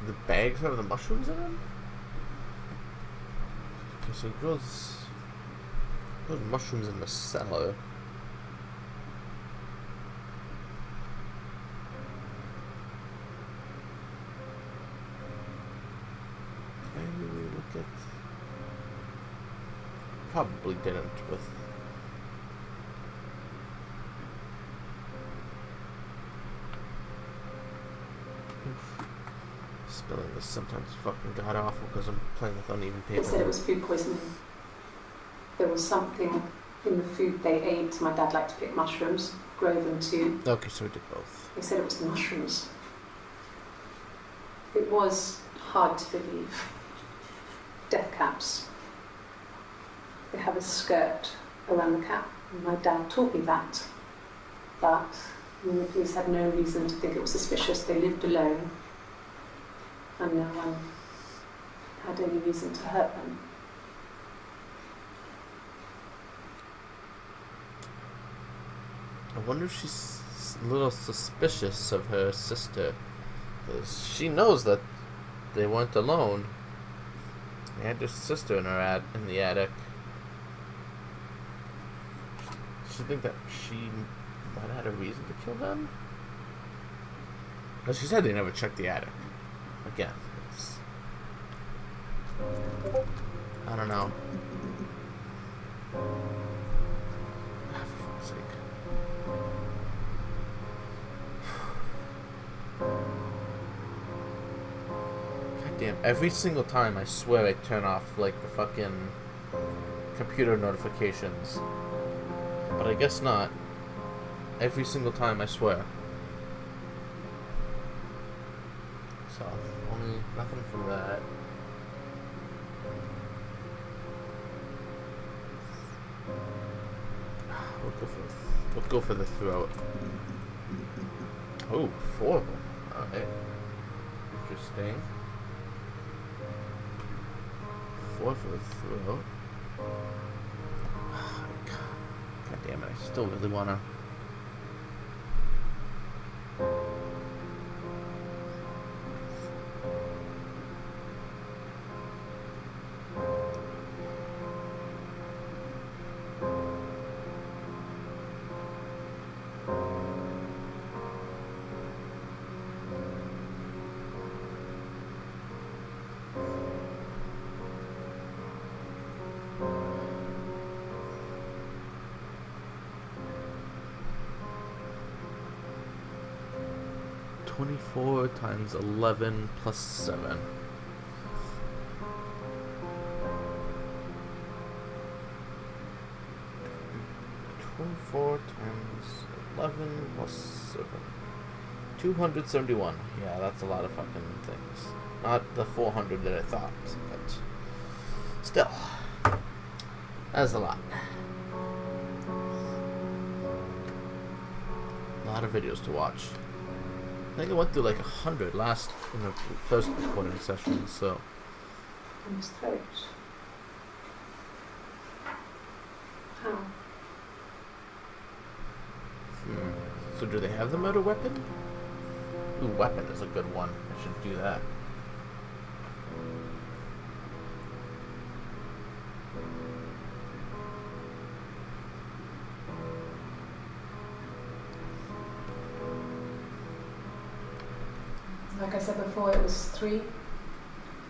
Did the bags have the mushrooms in them? Okay, so grows mushrooms in the cellar. Maybe we look at. Probably didn't with. Spelling is sometimes fucking god awful because I'm playing with uneven paper. They said it was food poisoning. There was something in the food they ate. My dad liked to pick mushrooms, grow them too. Okay, so we did both. They said it was the mushrooms. It was hard to believe. Death caps. They have a skirt around the cap. And my dad taught me that. But the police had no reason to think it was suspicious. They lived alone. And no one had any reason to hurt them. I wonder if she's a little suspicious of her sister. Because she knows that they weren't alone. They had their sister in the attic. Does she think that she might have had a reason to kill them? But she said they never checked the attic. Again, I don't know. Ah, for fuck's sake. God damn, every single time I swear I turn off like the fucking computer notifications. But I guess not. Every single time, I swear. So, only nothing from that. We'll go for the throat. Oh, 4 of them. Alright. Interesting. 4 for the throat. God damn it, I still really wanna. $24 times 11 plus 7. $24 times 11 plus 7. 271. Yeah, that's a lot of fucking things. Not the 400 that I thought, but still. That's a lot. A lot of videos to watch. I think I went through like 100 in the first recording session, so. In his throat. How? So do they have the murder weapon? Ooh, weapon is a good one. I should do that. Like I said before, it was 3,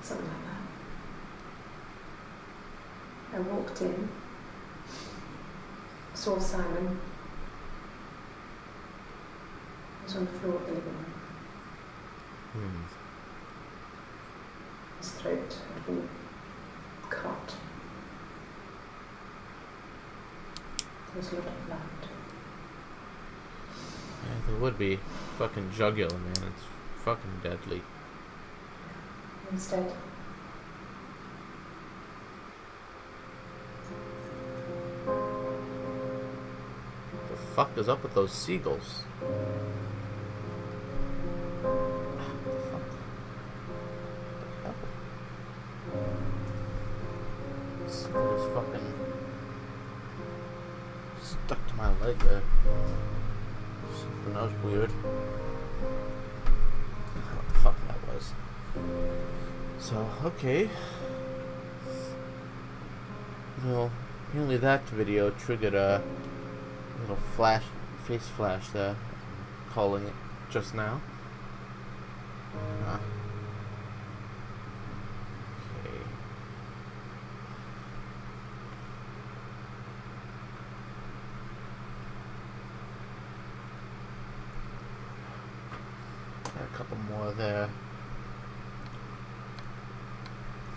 something like that. I walked in, saw Simon. He was on the floor of the living room. His throat had been cut. There was a lot of blood. Yeah, there would be. Fucking jugular, man. It's fucking deadly. Instead, The fuck is up with those seagulls? What the fuck? What the hell? stuck to my leg there. Something else weird. What the fuck that was. So, okay. Well, apparently that video triggered a little face flash there. Calling it just now. Okay. A couple more there.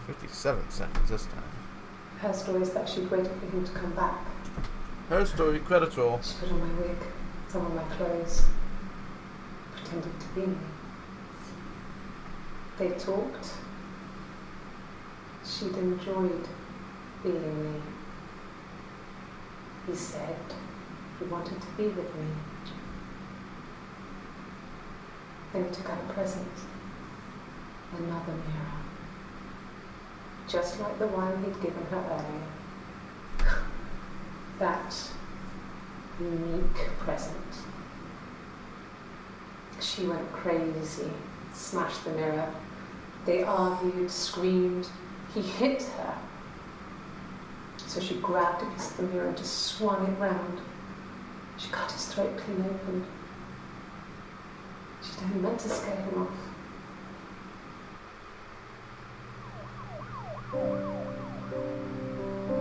57 seconds this time. Her story is that she'd waited for him to come back. Her story, credit roll. She put on my wig, some of my clothes, pretended to be me. They talked. She'd enjoyed being me. He said he wanted to be with me. Then he took out a present, another mirror, just like the one he'd given her earlier. That unique present. She went crazy, smashed the mirror. They argued, screamed. He hit her. So she grabbed a piece of the mirror and just swung it round. She cut his throat clean open. She'd only meant to scare him off.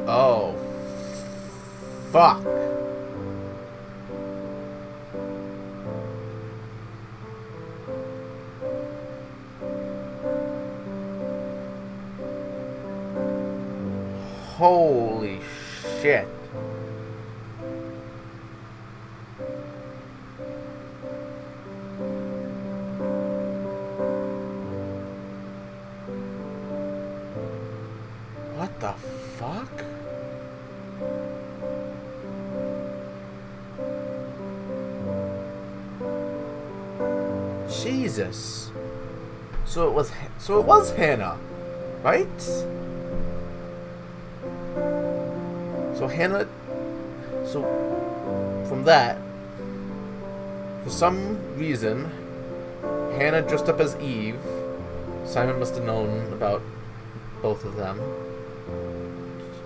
Oh. Fuck. Holy shit. What the fuck? Jesus. So it was Hannah, right? So Hannah, from that, for some reason, Hannah dressed up as Eve. Simon must have known about both of them.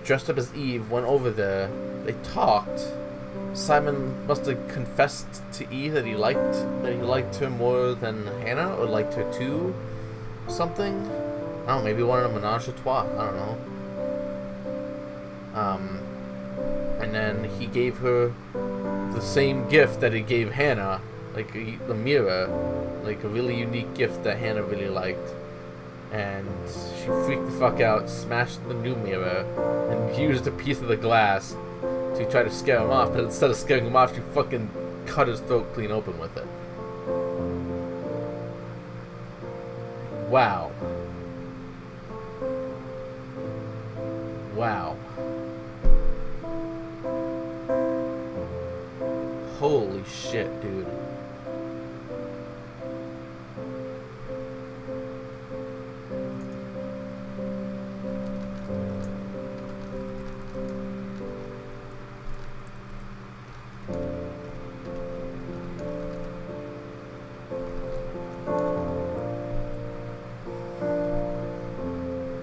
Dressed up as Eve, went over there. They talked. Simon must have confessed to Eve that he liked her more than Hannah, or liked her too. Something. I don't know. Maybe wanted a menage a trois. I don't know. And then he gave her the same gift that he gave Hannah, like the mirror, like a really unique gift that Hannah really liked. And she freaked the fuck out, smashed the new mirror, and used a piece of the glass to try to scare him off. But instead of scaring him off, she fucking cut his throat clean open with it. Wow. Wow. Holy shit, dude.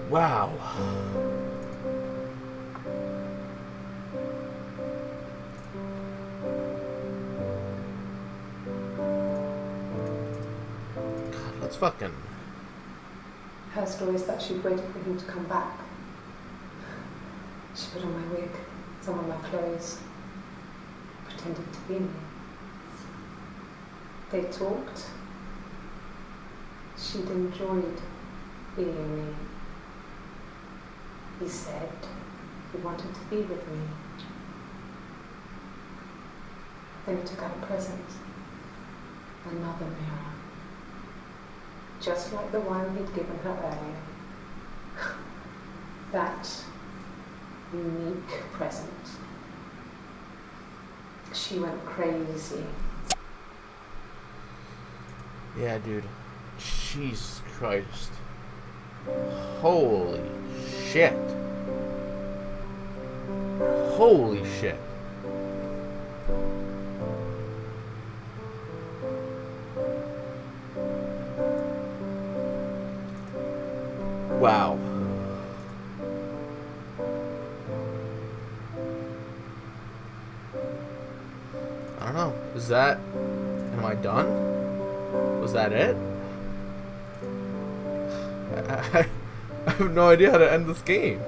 Wow. God, let's fucking... Her story is that she'd waited for him to come back. She put on my wig, some of my clothes, pretended to be me. They talked. She'd enjoyed being me. He said he wanted to be with me. Then he took out a present, another mirror, just like the one he'd given her earlier. That unique present. She went crazy. Yeah, dude. Jesus Christ. Holy shit. Holy shit. don't know. Am I done? Was that it? I have no idea how to end this game.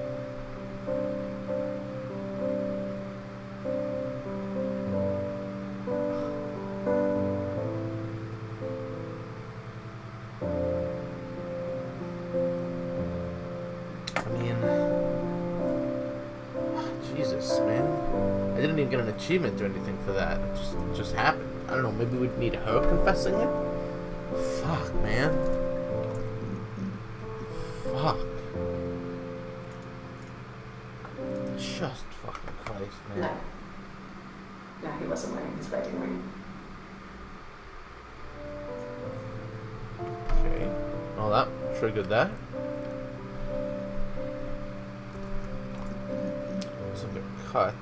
Jesus, man. I didn't even get an achievement or anything for that. It just happened. I don't know, maybe we'd need her confessing it? Fuck, man. Fuck. Just fucking Christ, man. No. No, he wasn't wearing his wedding ring. Okay. Well, that triggered that. So the cut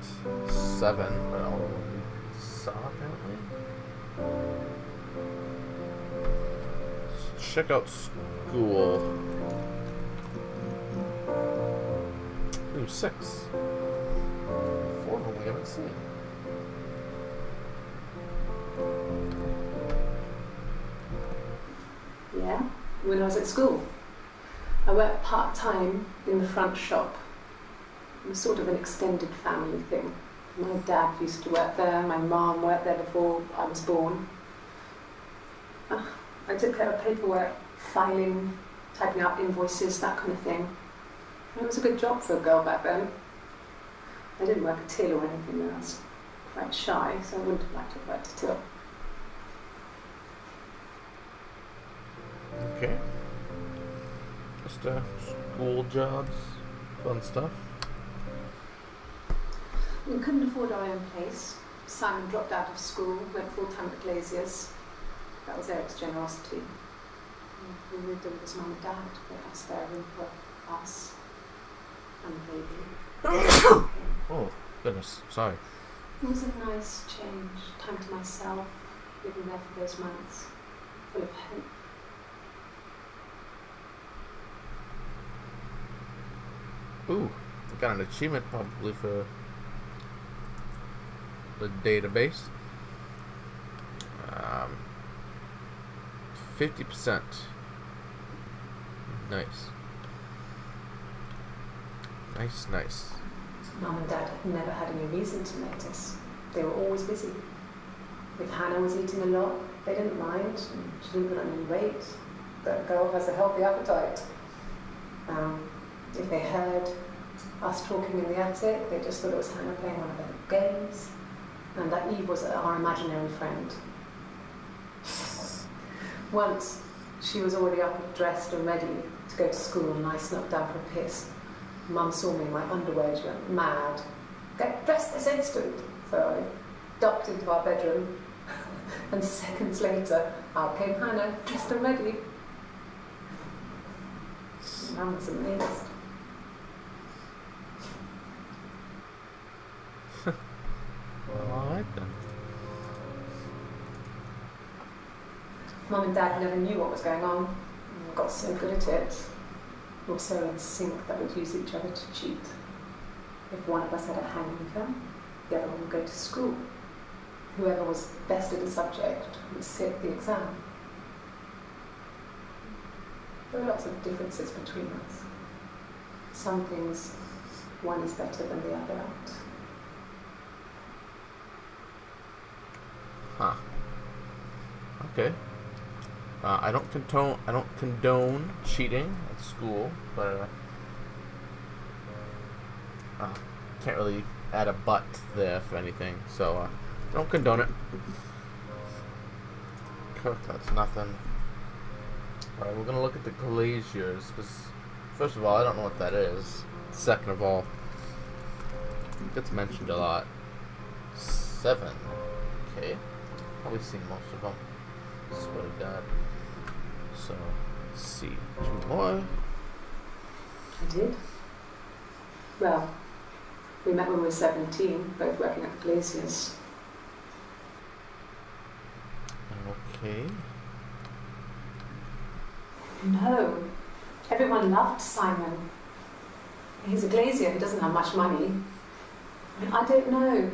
7, but all we saw apparently. Let's check out school. Ooh, 6. 4 of them we haven't seen. Yeah, when I was at school. I worked part-time in the front shop. It was sort of an extended family thing. My dad used to work there, my mum worked there before I was born. I took care of paperwork, filing, typing out invoices, that kind of thing. It was a good job for a girl back then. I didn't work a till or anything, though. I was quite shy, so I wouldn't have liked to have worked a till. Okay. Just school jobs, fun stuff. We couldn't afford our own place. Simon dropped out of school, went full-time at Glazier's. That was Eric's generosity. We moved in with his mum and dad. They had a spare room for us and the baby. Oh, goodness, sorry. It was a nice change, time to myself, living there for those months, full of hope. Ooh, I got an achievement probably for the database. 50%. Nice. Nice. Mum and Dad had never had any reason to notice. They were always busy. If Hannah was eating a lot, they didn't mind. She didn't put on any weight. That girl has a healthy appetite. If they heard us talking in the attic, they just thought it was Hannah playing one of her games, and that Eve was our imaginary friend. Once, she was already up and dressed and ready to go to school, and I snuck down for a piss. Mum saw me in my underwear, she went mad. Get dressed this instant! So I ducked into our bedroom, and seconds later, out came Hannah, dressed and ready. Mum was amazed. Alright then. Mum and Dad never knew what was going on. We got so good at it. We were so in sync that we'd use each other to cheat. If one of us had a hangover, the other one would go to school. Whoever was best at a subject would sit the exam. There are lots of differences between us. Some things, one is better than the other at. Huh. Okay. I don't condone cheating at school, but can't really add a but there for anything, so don't condone it. Cook, that's nothing. Alright, we're gonna look at the glaziers, because first of all, I don't know what that is. Second of all, it gets mentioned a lot. 7. Okay. Probably seen most of them. Swear to God. So, let's see. 2 more. I did. Well, we met when we were 17, both working at the Glaziers. Okay. No. Everyone loved Simon. He's a glazier who doesn't have much money. I don't know.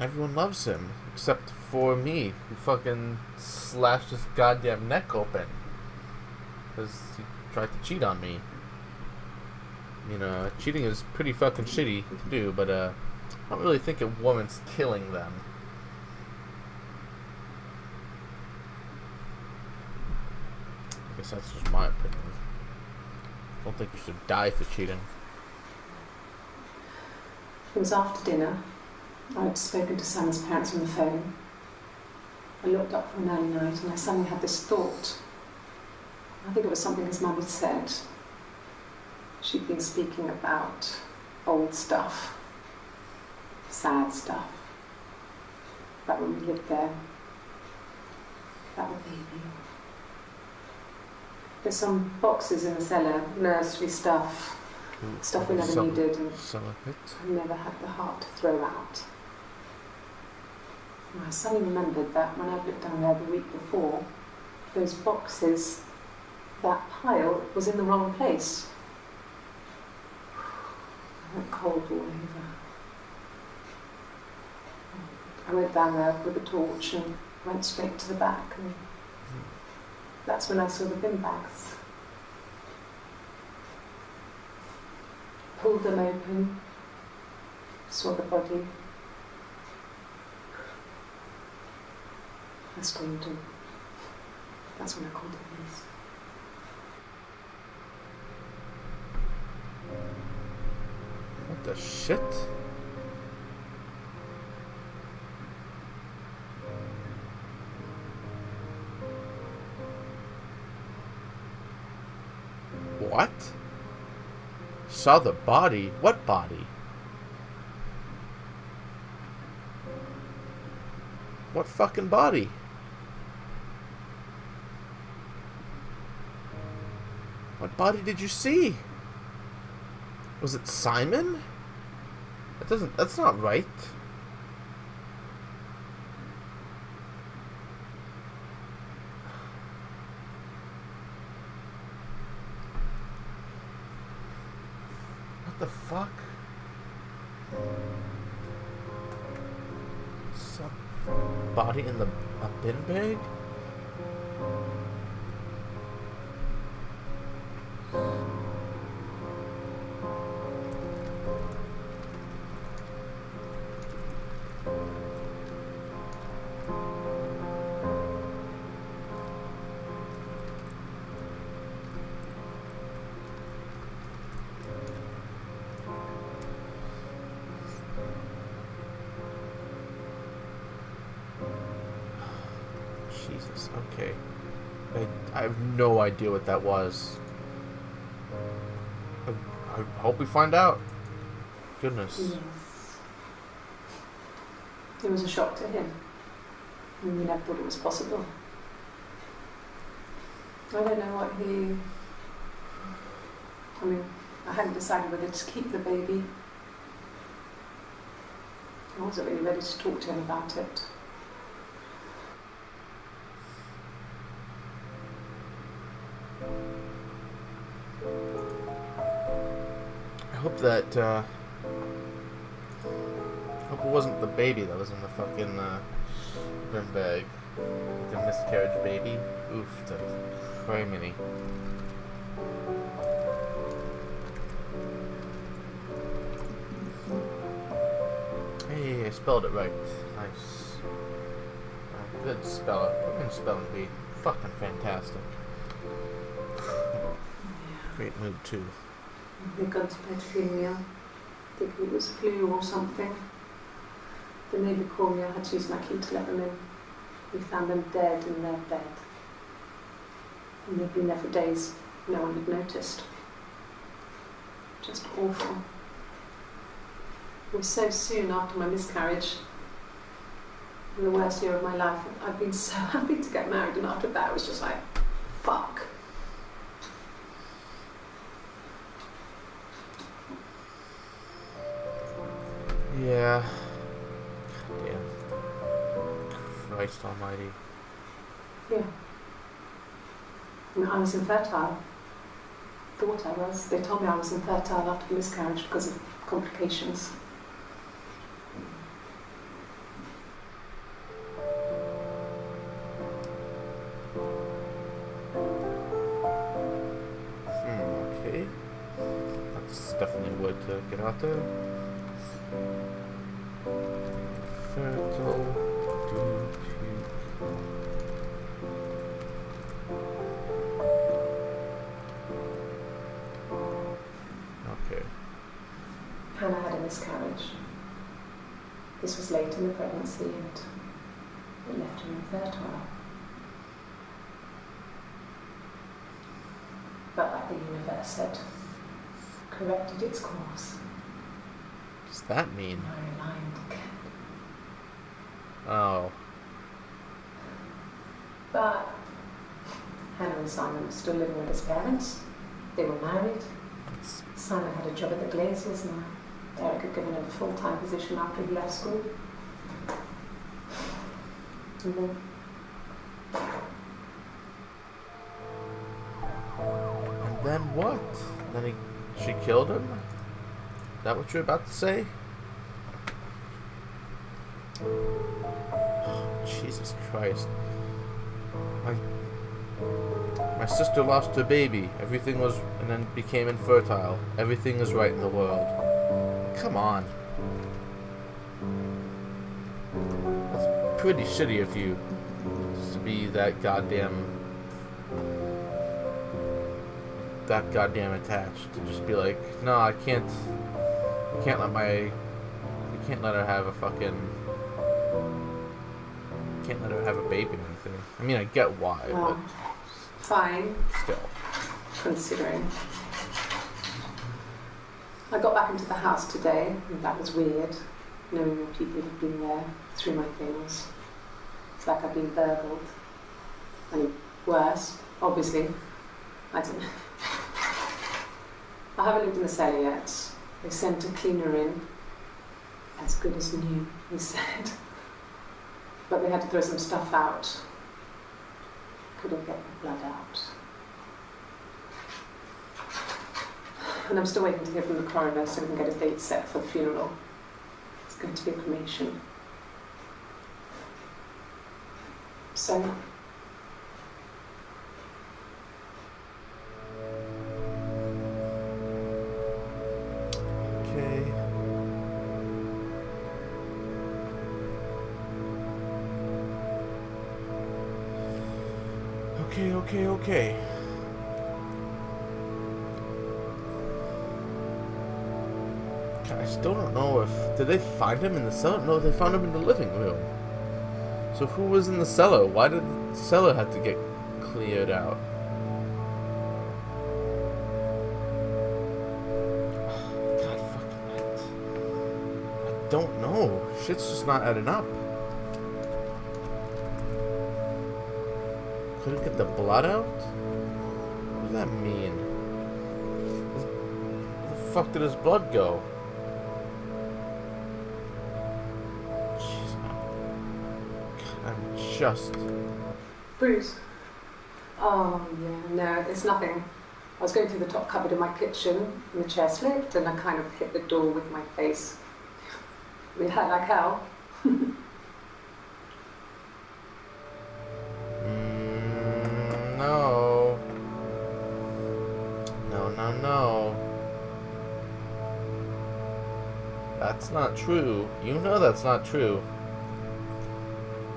Everyone loves him, except for me, who fucking slashed his goddamn neck open. Because he tried to cheat on me. You know, cheating is pretty fucking shitty to do, but I don't really think a woman's killing them. I guess that's just my opinion. I don't think you should die for cheating. It was after dinner. I had spoken to Sam's parents on the phone. I looked up for an early night and I suddenly had this thought. I think it was something his mum had said. She'd been speaking about old stuff, sad stuff, about when we lived there, about the baby. There's some boxes in the cellar, nursery stuff, stuff we never needed and I never had the heart to throw out. And I suddenly remembered that when I looked down there the week before, those boxes, that pile was in the wrong place. I went cold all over. I went down there with a torch and went straight to the back, and that's when I saw the bin bags. Pulled them open, saw the body. I screamed, and that's when I called the police. What the shit? What? Saw the body? What body? What fucking body? What body did you see? Was it Simon? That's not right. What the fuck? Some body in a bin bag? Jesus, okay. I have no idea what that was. I hope we find out. Goodness. Yes. It was a shock to him. We never thought it was possible. I don't know what I hadn't decided whether to keep the baby. I wasn't really ready to talk to him about it. I hope it wasn't the baby that was in the fucking bin bag. The miscarriage baby. Oof, that's criminy. Hey, I spelled it right. Nice. Good speller. Good spelling bee. Fucking fantastic. Great mood too. They'd gone to bed feeling ill, thinking it was flu or something. The neighbour called me, I had to use my key to let them in. We found them dead in their bed. And they'd been there for days. No one had noticed. Just awful. It was so soon after my miscarriage. In the worst year of my life. I'd been so happy to get married, and after that it was just like, fuck. Yeah. Damn. Christ almighty. Yeah. I was infertile. Thought I was. They told me I was infertile after the miscarriage because of complications. definitely wood to get out there. Fertile Okay. Hannah had a miscarriage. This was late in the pregnancy and it left her infertile. But like the universe had corrected its course. What does that mean? I aligned again. Oh. But Hannah and Simon were still living with his parents. They were married. Simon had a job at the Glaziers now. Derek had given him a full-time position after he left school. And then... And then what? Then she killed him? Is that what you're about to say? Oh, Jesus Christ. My sister lost her baby. Everything was... and then became infertile. Everything is right in the world. Come on. That's pretty shitty of you to be that goddamn attached. To just be like, no, I can't let her have a fucking... can't let her have a baby or anything. I mean, I get why, but... Fine. Still. Considering. I got back into the house today, and that was weird, knowing that people had been there through my things. It's like I've been burgled. I mean, worse, obviously. I don't know. I haven't lived in the cellar yet. They sent a cleaner in. As good as new, he said. But they had to throw some stuff out. Couldn't get the blood out. And I'm still waiting to hear from the coroner so we can get a date set for the funeral. It's going to be a cremation. So... Okay. I still don't know if... Did they find him in the cellar? No, they found him in the living room. So who was in the cellar? Why did the cellar have to get cleared out? God fucking it. I don't know. Shit's just not adding up. Couldn't get the blood out? What does that mean? Where the fuck did his blood go? Jeez. God, I'm just... Bruce? Oh, yeah, no, it's nothing. I was going through the top cupboard in my kitchen, and the chair slipped, and I kind of hit the door with my face. It hurt like hell. No. That's not true. You know that's not true.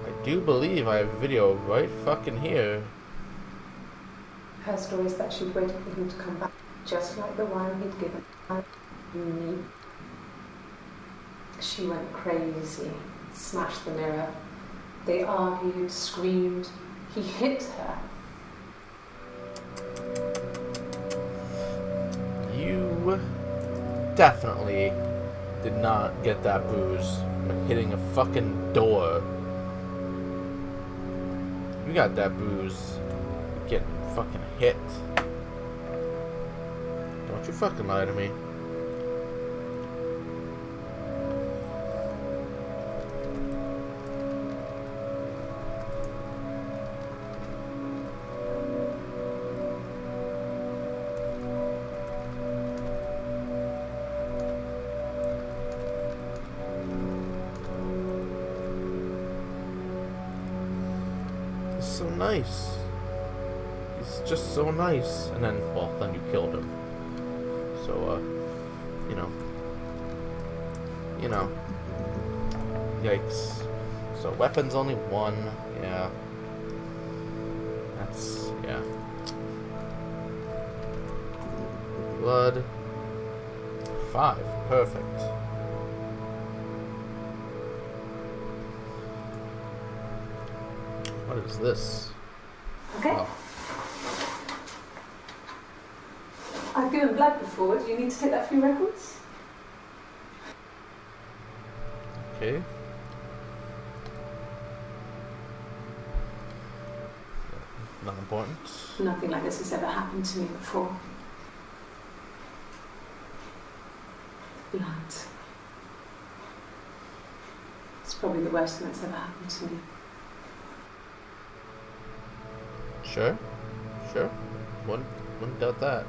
I do believe I have a video right fucking here. Her story is that she'd waited for him to come back, just like the one he'd given me. She went crazy, smashed the mirror. They argued, screamed. He hit her. You definitely did not get that bruise from hitting a fucking door. You got that bruise getting fucking hit. Don't you fucking lie to me. So nice. He's just so nice. And then, well, then you killed him. So, you know. You know. Yikes. So weapons only 1. Yeah. That's, yeah. Blood. 5. Perfect. What is this? Okay. Oh. I've given blood before. Do you need to take that for your records? Okay. Not important. Nothing like this has ever happened to me before. Blood. It's probably the worst thing that's ever happened to me. Sure. Wouldn't doubt that.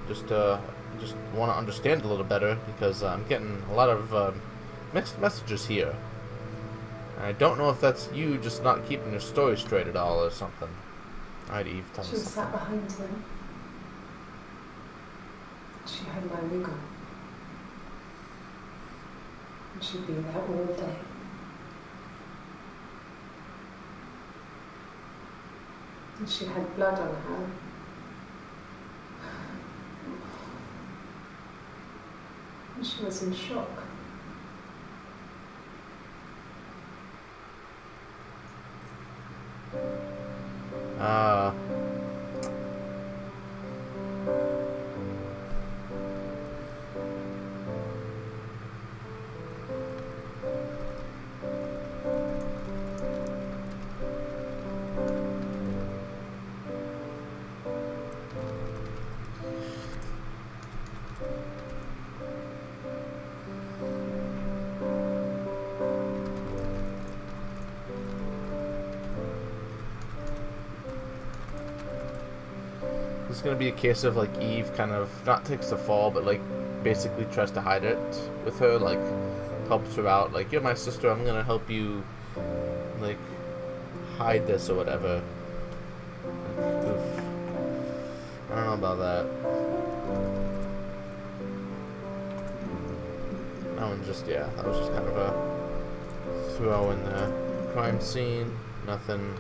Just want to understand a little better because I'm getting a lot of mixed messages here. And I don't know if that's you just not keeping your story straight at all or something. Alright, Eve, tell me She something. sat behind him. She had my wiggle. And she'd been there all day. And she had blood on her. And she was in shock. This is gonna be a case of like Eve kind of not takes the fall, but like basically tries to hide it with her, like helps her out. Like, you're my sister, I'm gonna help you, like, hide this or whatever. Like, oof. I don't know about that. That one just, yeah, that was just kind of a throw in the crime scene. Nothing.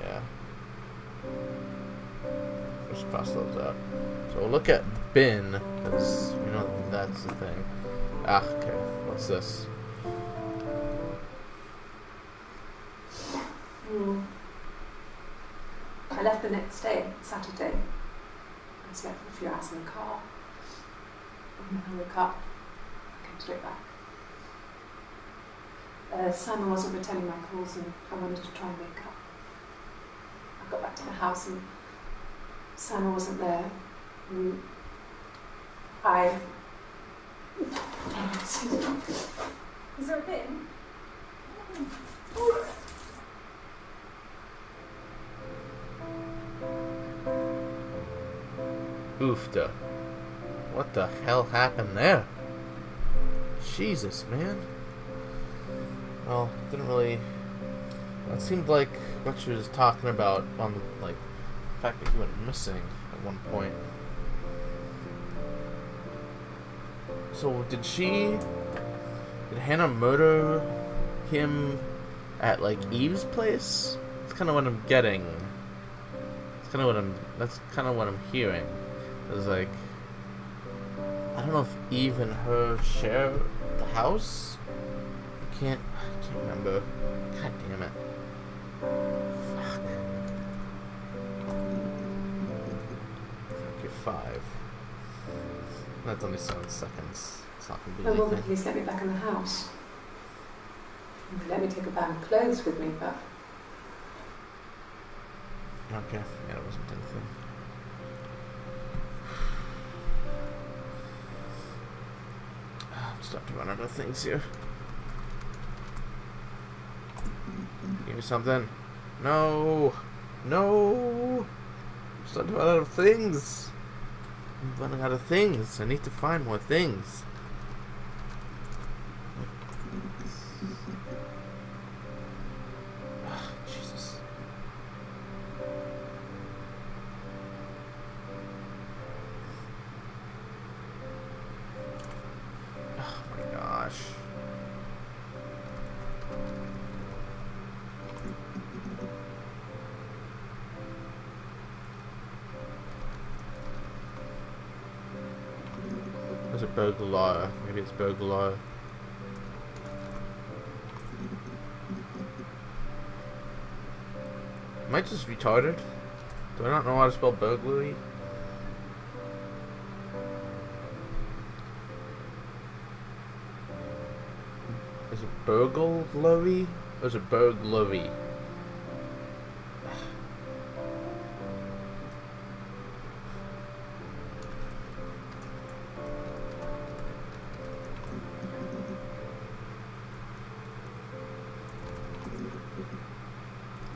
Yeah. Just cross those out. So we'll look at bin, because we know that's the thing. Ah, okay. What's this? I left the next day, Saturday. I slept for a few hours in the car. And when I woke up, I came straight back. Simon wasn't returning my calls and I wanted to try and wake up. I got back to the house and Simon wasn't there. And Is there a bin? Oofda. What the hell happened there? Jesus, man. Well, didn't really... That seemed like what she was talking about on, like, the fact that he went missing at one point. So, did Hannah murder him at, like, Eve's place? That's kind of what I'm getting. That's kind of what I'm hearing. It's like, I don't know if Eve and her share the house. I can't remember. God damn it. Fuck. Okay, 5. That's only 7 seconds. It's not gonna be My mum anything. please let me back in the house. They let me take a bag of clothes with me, but Okay, yeah, it wasn't anything. I'm starting to run out of things here. Give me something. No! I'm starting to run out of things. I'm running out of things. I need to find more things. Jesus. Is it burglar? Maybe it's burglar. Am I just retarded? Do I not know how to spell burglary? Is it burglary? Or is it burglary?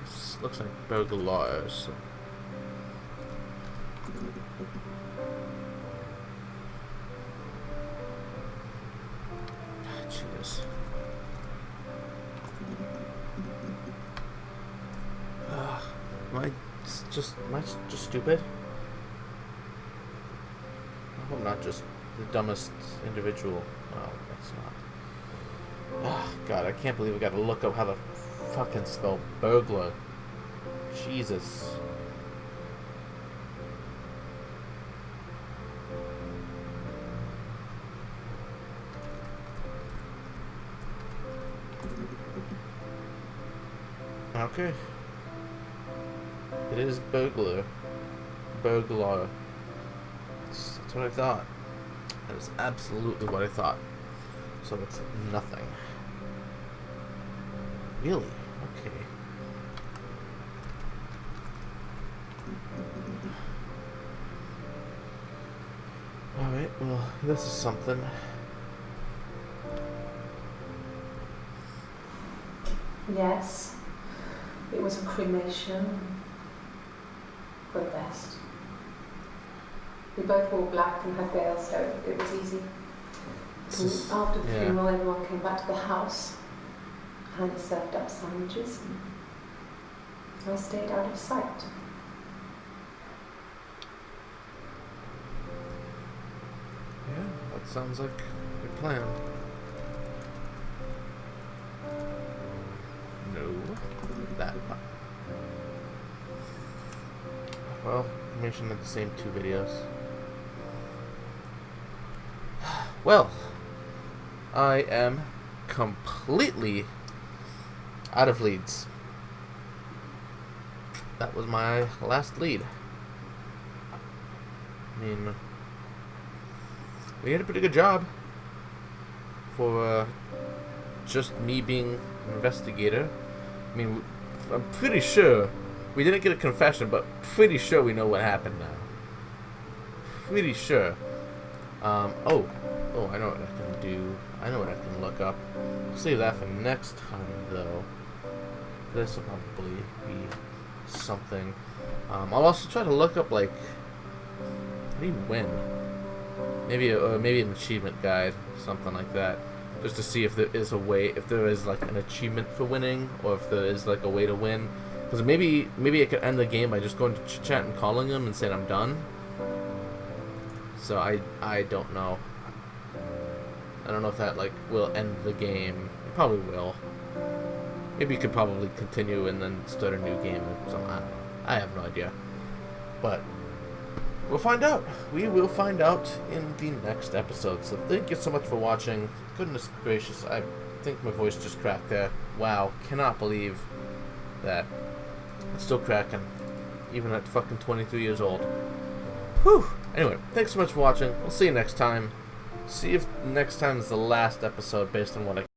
This looks like burglars. Jesus. Am I just stupid? I hope I'm not just the dumbest individual. Oh, that's not. Oh, God, I can't believe I gotta look up how to fucking spell burglar. Jesus. Okay. It is burglar. Burglar. That's what I thought. That is absolutely what I thought. So it's nothing. Really? Okay. Alright, well, this is something. Yes, it was a cremation. For the best. We both wore black and had veils, so it was easy. And after the funeral, everyone came back to the house. And I served up sandwiches, and I stayed out of sight. Yeah, that sounds like your plan. No, that one. Well, I mentioned in the same two videos. Well, I am completely out of leads. That was my last lead. I mean, we did a pretty good job for just me being an investigator. I mean, I'm pretty sure we didn't get a confession, but pretty sure we know what happened now. Pretty sure. Oh, I know what I can do. I know what I can look up. I'll save that for next time, though. This will probably be something. I'll also try to look up, like, how do you win? Maybe an achievement guide, something like that, just to see if there is a way, if there is like an achievement for winning, or if there is like a way to win. Because maybe I could end the game by just going to chat and calling them and saying I'm done. So I don't know. I don't know if that like will end the game. It probably will. Maybe you could probably continue and then start a new game or something. I don't know. I have no idea. But we'll find out. We will find out in the next episode. So thank you so much for watching. Goodness gracious, I think my voice just cracked there. Wow, cannot believe that it's still cracking. Even at fucking 23 years old. Whew. Anyway, thanks so much for watching. We'll see you next time. See if next time is the last episode based on what I